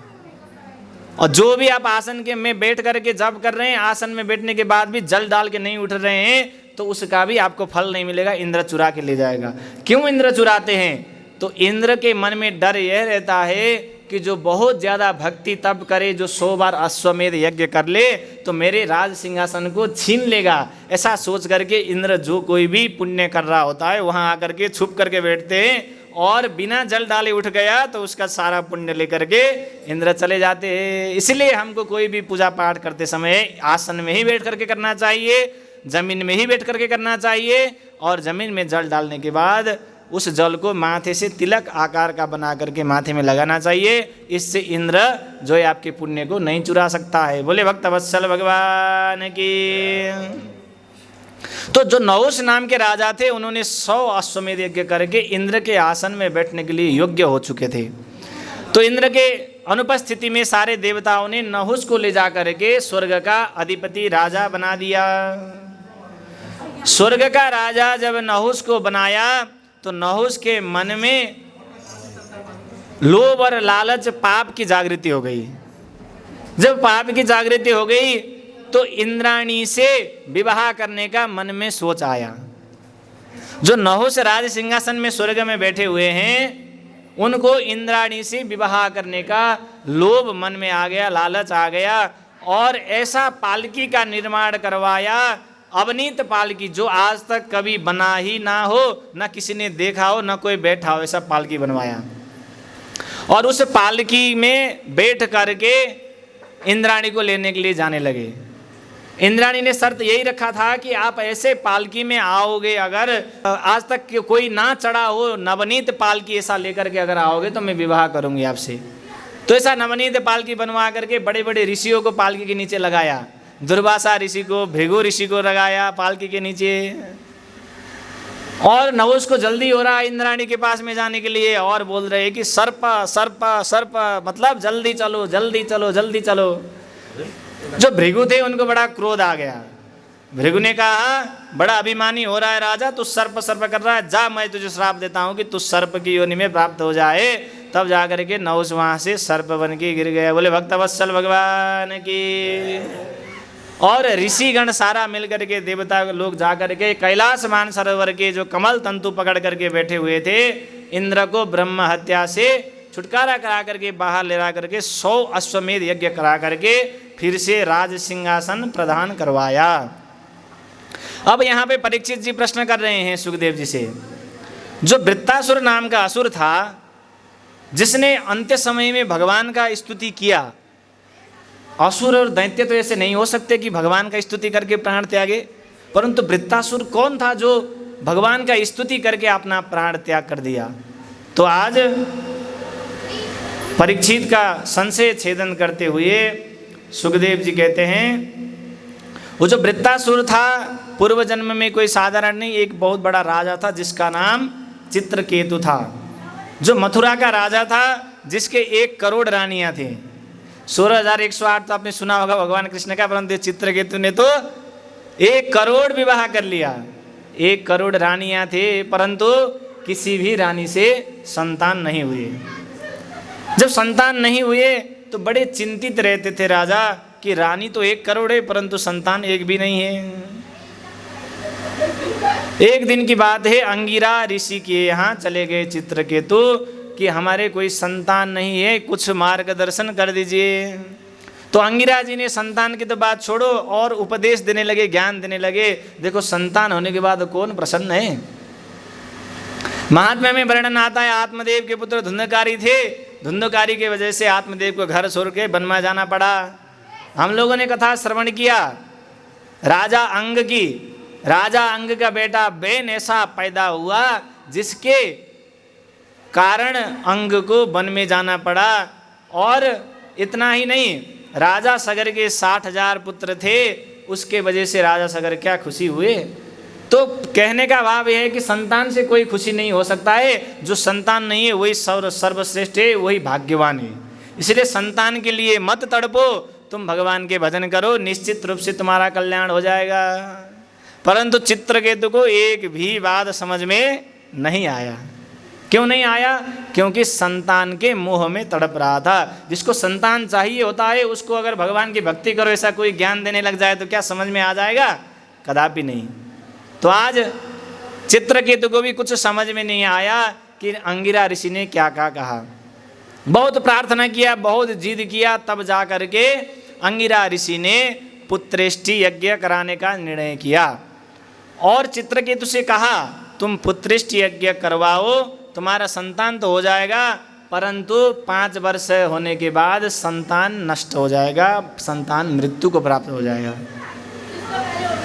S1: और जो भी आप आसन के में बैठ करके जप कर रहे हैं, आसन में बैठने के बाद भी जल डाल के नहीं उठ रहे हैं तो उसका भी आपको फल नहीं मिलेगा, इंद्र चुरा के ले जाएगा। क्यों इंद्र चुराते हैं? तो इंद्र के मन में डर यह रहता है कि जो बहुत ज़्यादा भक्ति तप करे, जो 100 बार अश्वमेध यज्ञ कर ले तो मेरे राज सिंहासन को छीन लेगा। ऐसा सोच करके इंद्र जो कोई भी पुण्य कर रहा होता है वहाँ आकर के छुप करके बैठते हैं, और बिना जल डाले उठ गया तो उसका सारा पुण्य लेकर के इंद्र चले जाते हैं। इसलिए हमको कोई भी पूजा पाठ करते समय आसन में ही बैठ करके करना चाहिए, जमीन में ही बैठ करके करना चाहिए, और जमीन में जल डालने के बाद उस जल को माथे से तिलक आकार का बना करके माथे में लगाना चाहिए। इससे इंद्र जो है आपके पुण्य को नहीं चुरा सकता है। बोले भक्तवत्सल भगवान की। तो जो नहुष नाम के राजा थे उन्होंने 100 अश्वमेध यज्ञ करके इंद्र के आसन में बैठने के लिए योग्य हो चुके थे। तो इंद्र के अनुपस्थिति में सारे देवताओं ने नहुष को ले जा करके स्वर्ग का अधिपति राजा बना दिया। स्वर्ग का राजा जब नहुष को बनाया तो नहुष के मन में लोभ और लालच, पाप की जागृति हो गई। जब पाप की जागृति हो गई तो इंद्राणी से विवाह करने का मन में सोच आया। जो नहुष राज सिंहासन में स्वर्ग में बैठे हुए हैं उनको इंद्राणी से विवाह करने का लोभ मन में आ गया, लालच आ गया, और ऐसा पालकी का निर्माण करवाया, अवनीत पालकी, जो आज तक कभी बना ही ना हो, ना किसी ने देखा हो, ना कोई बैठा हो, ऐसा पालकी बनवाया। और उस पालकी में बैठ करके इंद्राणी को लेने के लिए जाने लगे। इंद्राणी ने शर्त यही रखा था कि आप ऐसे पालकी में आओगे, अगर आज तक कोई ना चढ़ा हो, नवनीत पालकी ऐसा लेकर के अगर आओगे तो मैं विवाह करूंगी आपसे। तो ऐसा नवनीत पालकी बनवा करके बड़े बड़े ऋषियों को पालकी के नीचे लगाया। दुर्वासा ऋषि को, भृगु ऋषि को लगाया पालकी के नीचे। और नहुष को जल्दी हो रहा है इंद्राणी के पास में जाने के लिए, और बोल रहे कि सर्प सर्प सर्प, मतलब जल्दी चलो जल्दी चलो जल्दी चलो। जो भृगु थे उनको बड़ा क्रोध आ गया। भृगु ने कहा, बड़ा अभिमानी हो रहा है राजा, तू सर्प सर्प कर रहा है, जा मैं तुझे श्राप देता हूँ कि तू सर्प की योनि में प्राप्त हो जाए। तब जा करके नहुष वहाँ से सर्प बन के गिर गया। बोले भक्तवत्सल भगवान की। और ऋषिगण सारा मिल करके, देवता लोग जा करके कैलाश मान सरोवर के जो कमल तंतु पकड़ करके बैठे हुए थे, इंद्र को ब्रह्म हत्या से छुटकारा करा करके बाहर ले जा करके 100 अश्वमेध यज्ञ करा करके फिर से राज सिंहासन प्रदान करवाया। अब यहाँ पे परीक्षित जी प्रश्न कर रहे हैं सुखदेव जी से, जो वृत्तासुर नाम का असुर था जिसने अंत्य समय में भगवान का स्तुति किया। असुर और दैत्य तो ऐसे नहीं हो सकते कि भगवान का स्तुति करके प्राण त्यागे, परंतु वृत्तासुर कौन था जो भगवान का स्तुति करके अपना प्राण त्याग कर दिया। तो आज परीक्षित का संशय छेदन करते हुए सुखदेव जी कहते हैं, वो जो वृत्तासुर था पूर्व जन्म में कोई साधारण नहीं, एक बहुत बड़ा राजा था जिसका नाम चित्रकेतु था, जो मथुरा का राजा था, जिसके 1 करोड़ रानियां थी। 16,108 तो आपने सुना होगा भगवान कृष्ण का, परंतु चित्रकेतु ने तो 1 करोड़ विवाह कर लिया। 1 करोड़ रानियां थे, परंतु किसी भी रानी से संतान नहीं हुए। जब संतान नहीं हुए तो बड़े चिंतित रहते थे राजा कि रानी तो 1 करोड़ है परंतु संतान एक भी नहीं है। एक दिन की बात है, अंगिरा ऋषि के यहाँ चले गए चित्रकेतु कि हमारे कोई संतान नहीं है, कुछ मार्गदर्शन कर दीजिए। तो अंगिरा जी ने संतान की तो बात छोड़ो और उपदेश देने लगे, ज्ञान देने लगे। देखो संतान होने के बाद कौन प्रसन्न है। महात्म्य में वर्णन आता है, आत्मदेव के पुत्र धुंधकारी थे, धुंधकारी की वजह से आत्मदेव को घर छोड़ के वन में जाना पड़ा। हम लोगों ने कथा श्रवण किया राजा अंग की। राजा अंग का बेटा बेन ऐसा पैदा हुआ जिसके कारण अंग को वन में जाना पड़ा। और इतना ही नहीं, राजा सगर के 60,000 पुत्र थे, उसके वजह से राजा सगर क्या खुशी हुए। तो कहने का भाव यह है कि संतान से कोई खुशी नहीं हो सकता है। जो संतान नहीं है वही सर्वश्रेष्ठ है, वही भाग्यवान है। इसलिए संतान के लिए मत तड़पो, तुम भगवान के भजन करो, निश्चित रूप से तुम्हारा कल्याण हो जाएगा। परंतु चित्रकेतु को एक भी बात समझ में नहीं आया। क्यों नहीं आया? क्योंकि संतान के मोह में तड़प रहा था। जिसको संतान चाहिए होता है उसको अगर भगवान की भक्ति करो, ऐसा कोई ज्ञान देने लग जाए तो क्या समझ में आ जाएगा? कदापि नहीं। तो आज चित्रकेतु को भी कुछ समझ में नहीं आया कि अंगिरा ऋषि ने क्या क्या कहा। बहुत प्रार्थना किया, बहुत जिद किया, तब जा कर के अंगिरा ऋषि ने पुत्रेष्टि यज्ञ कराने का निर्णय किया और चित्रकेतु से कहा तुम पुत्रेष्टि यज्ञ करवाओ, तुम्हारा संतान तो हो जाएगा, परंतु 5 वर्ष होने के बाद संतान नष्ट हो जाएगा, संतान मृत्यु को प्राप्त हो जाएगा।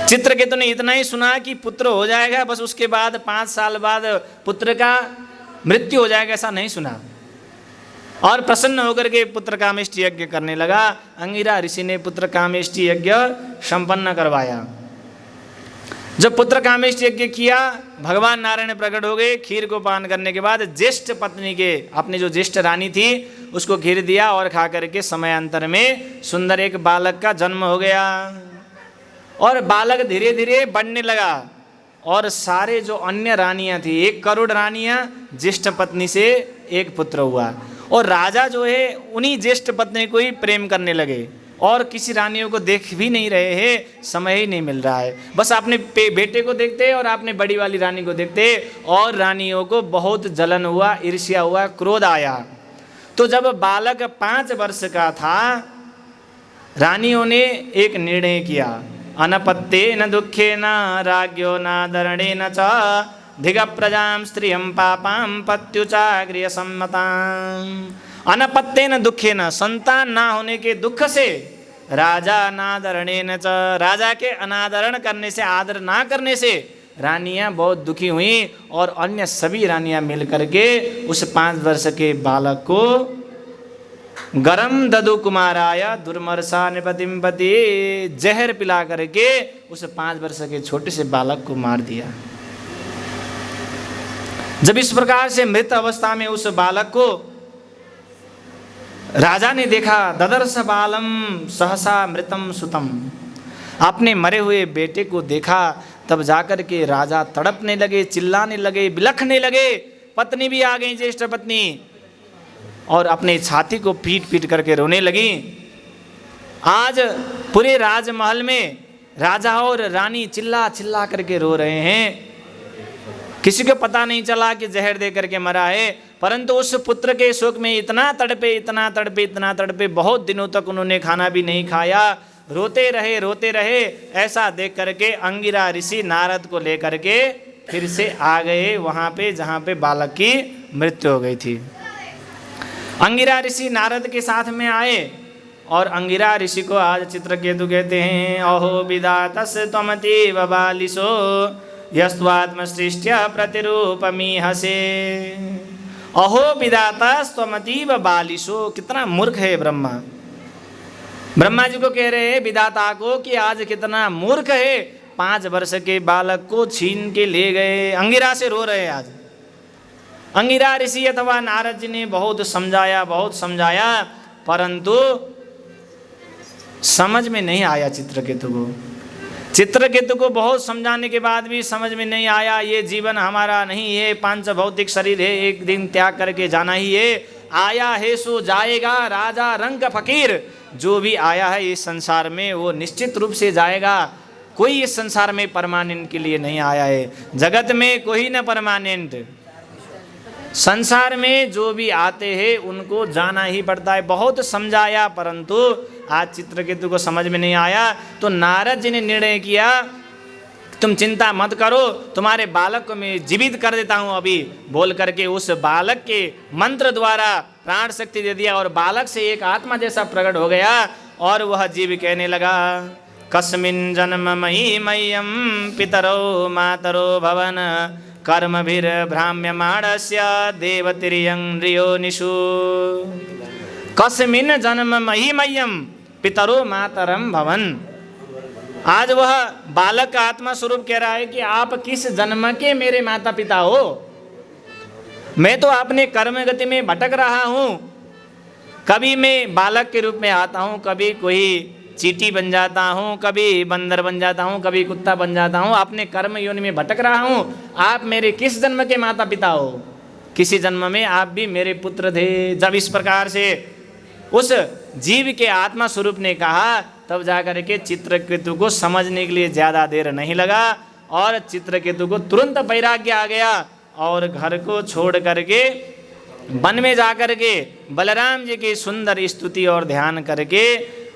S1: चित्रकेतु ने इतना ही सुना कि पुत्र हो जाएगा, बस उसके बाद 5 साल बाद पुत्र का मृत्यु हो जाएगा, ऐसा नहीं सुना। और प्रसन्न होकर के पुत्र कामेष्टि यज्ञ करने लगा। अंगिरा ऋषि ने पुत्र कामेष्टि यज्ञ संपन्न करवाया। जब पुत्र कामेष्टि यज्ञ किया, भगवान नारायण प्रकट हो गए। खीर को पान करने के बाद ज्येष्ठ पत्नी के, अपनी जो ज्येष्ठ रानी थी, उसको खीर दिया और खा करके समयांतर में सुंदर एक बालक का जन्म हो गया और बालक धीरे धीरे बढ़ने लगा। और सारे जो अन्य रानियां थी, 1 करोड़ रानियां, ज्येष्ठ पत्नी से एक पुत्र हुआ। और राजा जो है उन्हीं ज्येष्ठ पत्नी को ही प्रेम करने लगे और किसी रानियों को देख भी नहीं रहे हैं, समय ही नहीं मिल रहा है। बस अपने बेटे को देखते और अपने बड़ी वाली रानी को देखते और रानियों को बहुत जलन हुआ, ईर्ष्या हुआ, क्रोध आया। तो जब बालक 5 वर्ष का था, रानियों ने एक निर्णय किया, अनपत्तेन दुःखेन राज्ञो नादरणेन च धिग प्रजां स्त्रियं पापां पत्युचाग्र्य सम्मताम्। अनपत्तेन दुःखेन, संतान ना होने के दुख से, राजा अनादरणेन च, राजा के अनादरण करने से, आदर ना करने से रानियां बहुत दुखी हुई और अन्य सभी रानियां मिल करके उस 5 वर्ष के बालक को गरम ददु कुमाराय दुर्मर्षा निपतिम पति, जहर पिला करके उस 5 वर्ष के छोटे से बालक को मार दिया। जब इस प्रकार से मृत अवस्था में उस बालक को राजा ने देखा, ददर्श बालम सहसा मृतम सुतम, अपने मरे हुए बेटे को देखा, तब जाकर के राजा तड़पने लगे, चिल्लाने लगे, बिलखने लगे। पत्नी भी आ गई, ज्येष्ठ पत्नी, और अपने छाती को पीट पीट करके रोने लगी। आज पूरे राजमहल में राजा और रानी चिल्ला चिल्ला करके रो रहे हैं। किसी को पता नहीं चला कि जहर दे करके मरा है, परंतु उस पुत्र के शोक में इतना तड़पे, इतना तड़पे, इतना तड़पे, बहुत दिनों तक उन्होंने खाना भी नहीं खाया, रोते रहे, रोते रहे। ऐसा देख करके अंगिरा ऋषि नारद को लेकर के फिर से आ गए वहाँ पे जहाँ पे बालक की मृत्यु हो गई थी। अंगिरा ऋषि नारद के साथ में आए और अंगिरा ऋषि को आज चित्रकेतु कहते हैं, अहो विधातस् त्वमतीव बालिशो यस्त्वात्मसृष्ट्या प्रतिरूपमीहसे। अहो विधातस् त्वमतीव बालिशो, कितना मूर्ख है ब्रह्मा। ब्रह्मा जी को कह रहे हैं विधाता को कि आज कितना मूर्ख है, 5 वर्ष के बालक को छीन के ले गए। अंगिरा से रो रहे हैं आज। अंगिरा ऋषि अथवा नारद जी ने बहुत समझाया, बहुत समझाया, परंतु समझ में नहीं आया चित्रकेतु को। चित्रकेतु को बहुत समझाने के बाद भी समझ में नहीं आया। ये जीवन हमारा नहीं है, 5 भौतिक शरीर है, एक दिन त्याग करके जाना ही है। आया है सो जाएगा, राजा रंग फकीर, जो भी आया है इस संसार में वो निश्चित रूप से जाएगा। कोई इस संसार में परमानेंट के लिए नहीं आया है, जगत में कोई न परमानेंट। संसार में जो भी आते हैं उनको जाना ही पड़ता है। बहुत समझाया, परंतु आज चित्रकेतु को समझ में नहीं आया। तो नारद जी ने निर्णय किया, तुम चिंता मत करो, तुम्हारे बालक को मैं जीवित कर देता हूँ अभी, बोल करके उस बालक के मंत्र द्वारा प्राण शक्ति दे दिया और बालक से एक आत्मा जैसा प्रकट हो गया और वह जीव कहने लगा, कस्मिन् जन्ममयि मह्यं पितरो मातरो भवन कर्मभिर्भ्राम्यमाणस्य देवतिर्यंग्रियोनिषु। कस्मिन् जन्ममयि मह्यं पितरो मातरम भवन। आज वह बालक का आत्मा स्वरूप कह रहा है कि आप किस जन्म के मेरे माता पिता हो। मैं तो अपने कर्म गति में भटक रहा हूँ। कभी मैं बालक के रूप में आता हूँ, कभी कोई चींटी बन जाता हूँ, कभी बंदर बन जाता हूँ, कभी कुत्ता बन जाता हूँ, अपने कर्म योनि में भटक रहा हूँ। आप मेरे किस जन्म के माता पिता हो? किसी जन्म में आप भी मेरे पुत्र थे। जब इस प्रकार से उस जीव के आत्मा स्वरूप ने कहा, तब जाकर के चित्रकेतु को समझने के लिए ज़्यादा देर नहीं लगा और चित्रकेतु को तुरंत वैराग्य आ गया और घर को छोड़ करके वन में जाकर के बलराम जी की सुंदर स्तुति और ध्यान करके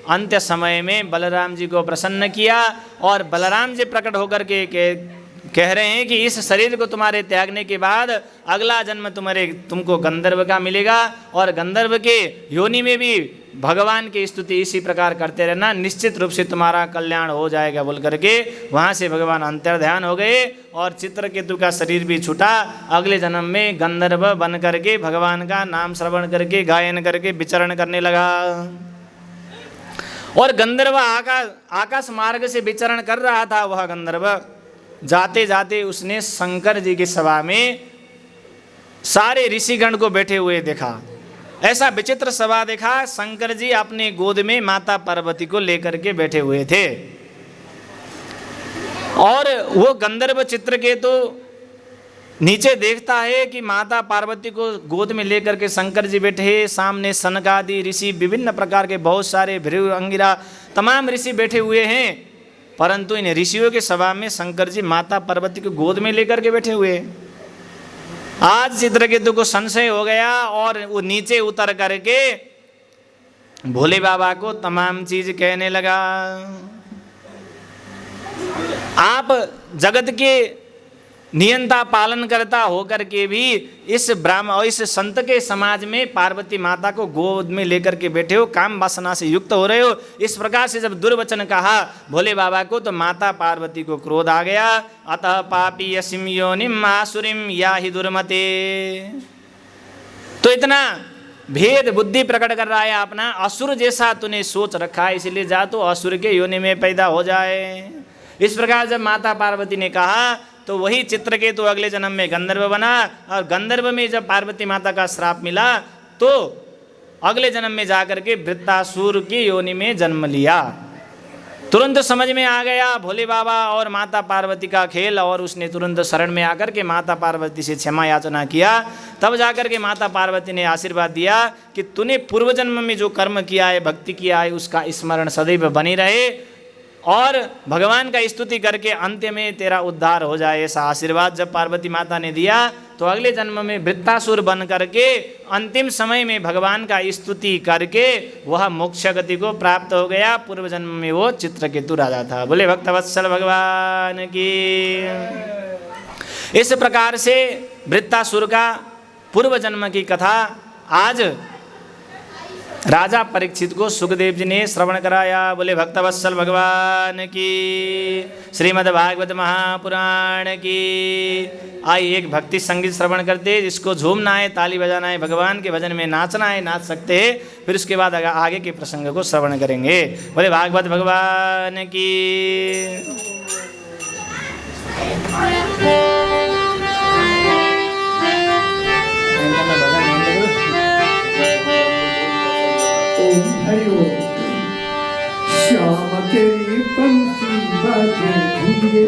S1: अंत्य समय में बलराम जी को प्रसन्न किया। और बलराम जी प्रकट होकर के कह रहे हैं कि इस शरीर को तुम्हारे त्यागने के बाद अगला जन्म तुमको गंधर्व का मिलेगा, और गंधर्व के योनि में भी भगवान की स्तुति इसी प्रकार करते रहना, निश्चित रूप से तुम्हारा कल्याण हो जाएगा बोल करके वहाँ से भगवान अंतर्ध्यान हो गए और चित्रकेतु का शरीर भी छूटा। अगले जन्म में गंधर्व बन करके भगवान का नाम श्रवण करके गायन करके विचरण करने लगा। और गंधर्व आकाश मार्ग से विचरण कर रहा था। वह गंधर्व जाते जाते उसने शंकर जी की सभा में सारे ऋषिगण को बैठे हुए देखा। ऐसा विचित्र सभा देखा, शंकर जी अपने गोद में माता पार्वती को लेकर के बैठे हुए थे। और वो गंधर्व चित्रकेतु नीचे देखता है कि माता पार्वती को गोद में लेकर के शंकर जी बैठे हैं, सामने सनकादि ऋषि विभिन्न प्रकार के बहुत सारे भृगु अंगिरा तमाम ऋषि बैठे हुए हैं, परंतु इन ऋषियों के सभा में शंकर जी माता पार्वती को गोद में लेकर के बैठे हुए। आज चित्रकेतु को संशय हो गया और वो नीचे उतर करके भोले बाबा को तमाम चीज कहने लगा। आप जगत के नियंता पालन करता होकर के भी इस ब्राह्मण और इस संत के समाज में पार्वती माता को गोद में लेकर के बैठे हो, काम वासना से युक्त हो रहे हो। इस प्रकार से जब दुर्वचन कहा भोले बाबा को तो माता पार्वती को क्रोध आ गया। अतः पापी यसिम योनिम आसुरिम या ही दुर्मते। तो इतना भेद बुद्धि प्रकट कर रहा है अपना, असुर जैसा तूने सोच रखा है, इसलिए जा तो असुर के योनि में पैदा हो जाए। इस प्रकार जब माता पार्वती ने कहा तो वही चित्रकेतु अगले जन्म में गंधर्व बना, और गंधर्व में जब पार्वती माता का श्राप मिला तो अगले जन्म में जाकर के वृत्तासुर की योनि में जन्म लिया। तुरंत समझ में आ गया भोले बाबा और माता पार्वती का खेल, और उसने तुरंत शरण में आकर के माता पार्वती से क्षमा याचना किया। तब जाकर के माता पार्वती ने आशीर्वाद दिया कि तूने पूर्व जन्म में जो कर्म किया है, भक्ति किया है, उसका स्मरण सदैव बनी रहे और भगवान का स्तुति करके अंत्य में तेरा उद्धार हो जाए। ऐसा आशीर्वाद जब पार्वती माता ने दिया तो अगले जन्म में वृत्तासुर बन करके अंतिम समय में भगवान का स्तुति करके वह मोक्ष गति को प्राप्त हो गया। पूर्व जन्म में वो चित्रकेतु राजा था। बोले भक्तवत्सल भगवान की। इस प्रकार से वृत्तासुर का पूर्व जन्म की कथा आज राजा परीक्षित को सुखदेव जी ने श्रवण कराया। बोले भक्तवत्सल भगवान की। श्रीमद् भागवत महापुराण की। आइए एक भक्ति संगीत श्रवण करते, जिसको झूमना है, ताली बजाना है, भगवान के भजन में नाचना है, नाच सकते हैं। फिर उसके बाद आगे के प्रसंग को श्रवण करेंगे। बोले भागवत भगवान की।
S2: श्याम तेरी पंक्ति बाजे धीरे,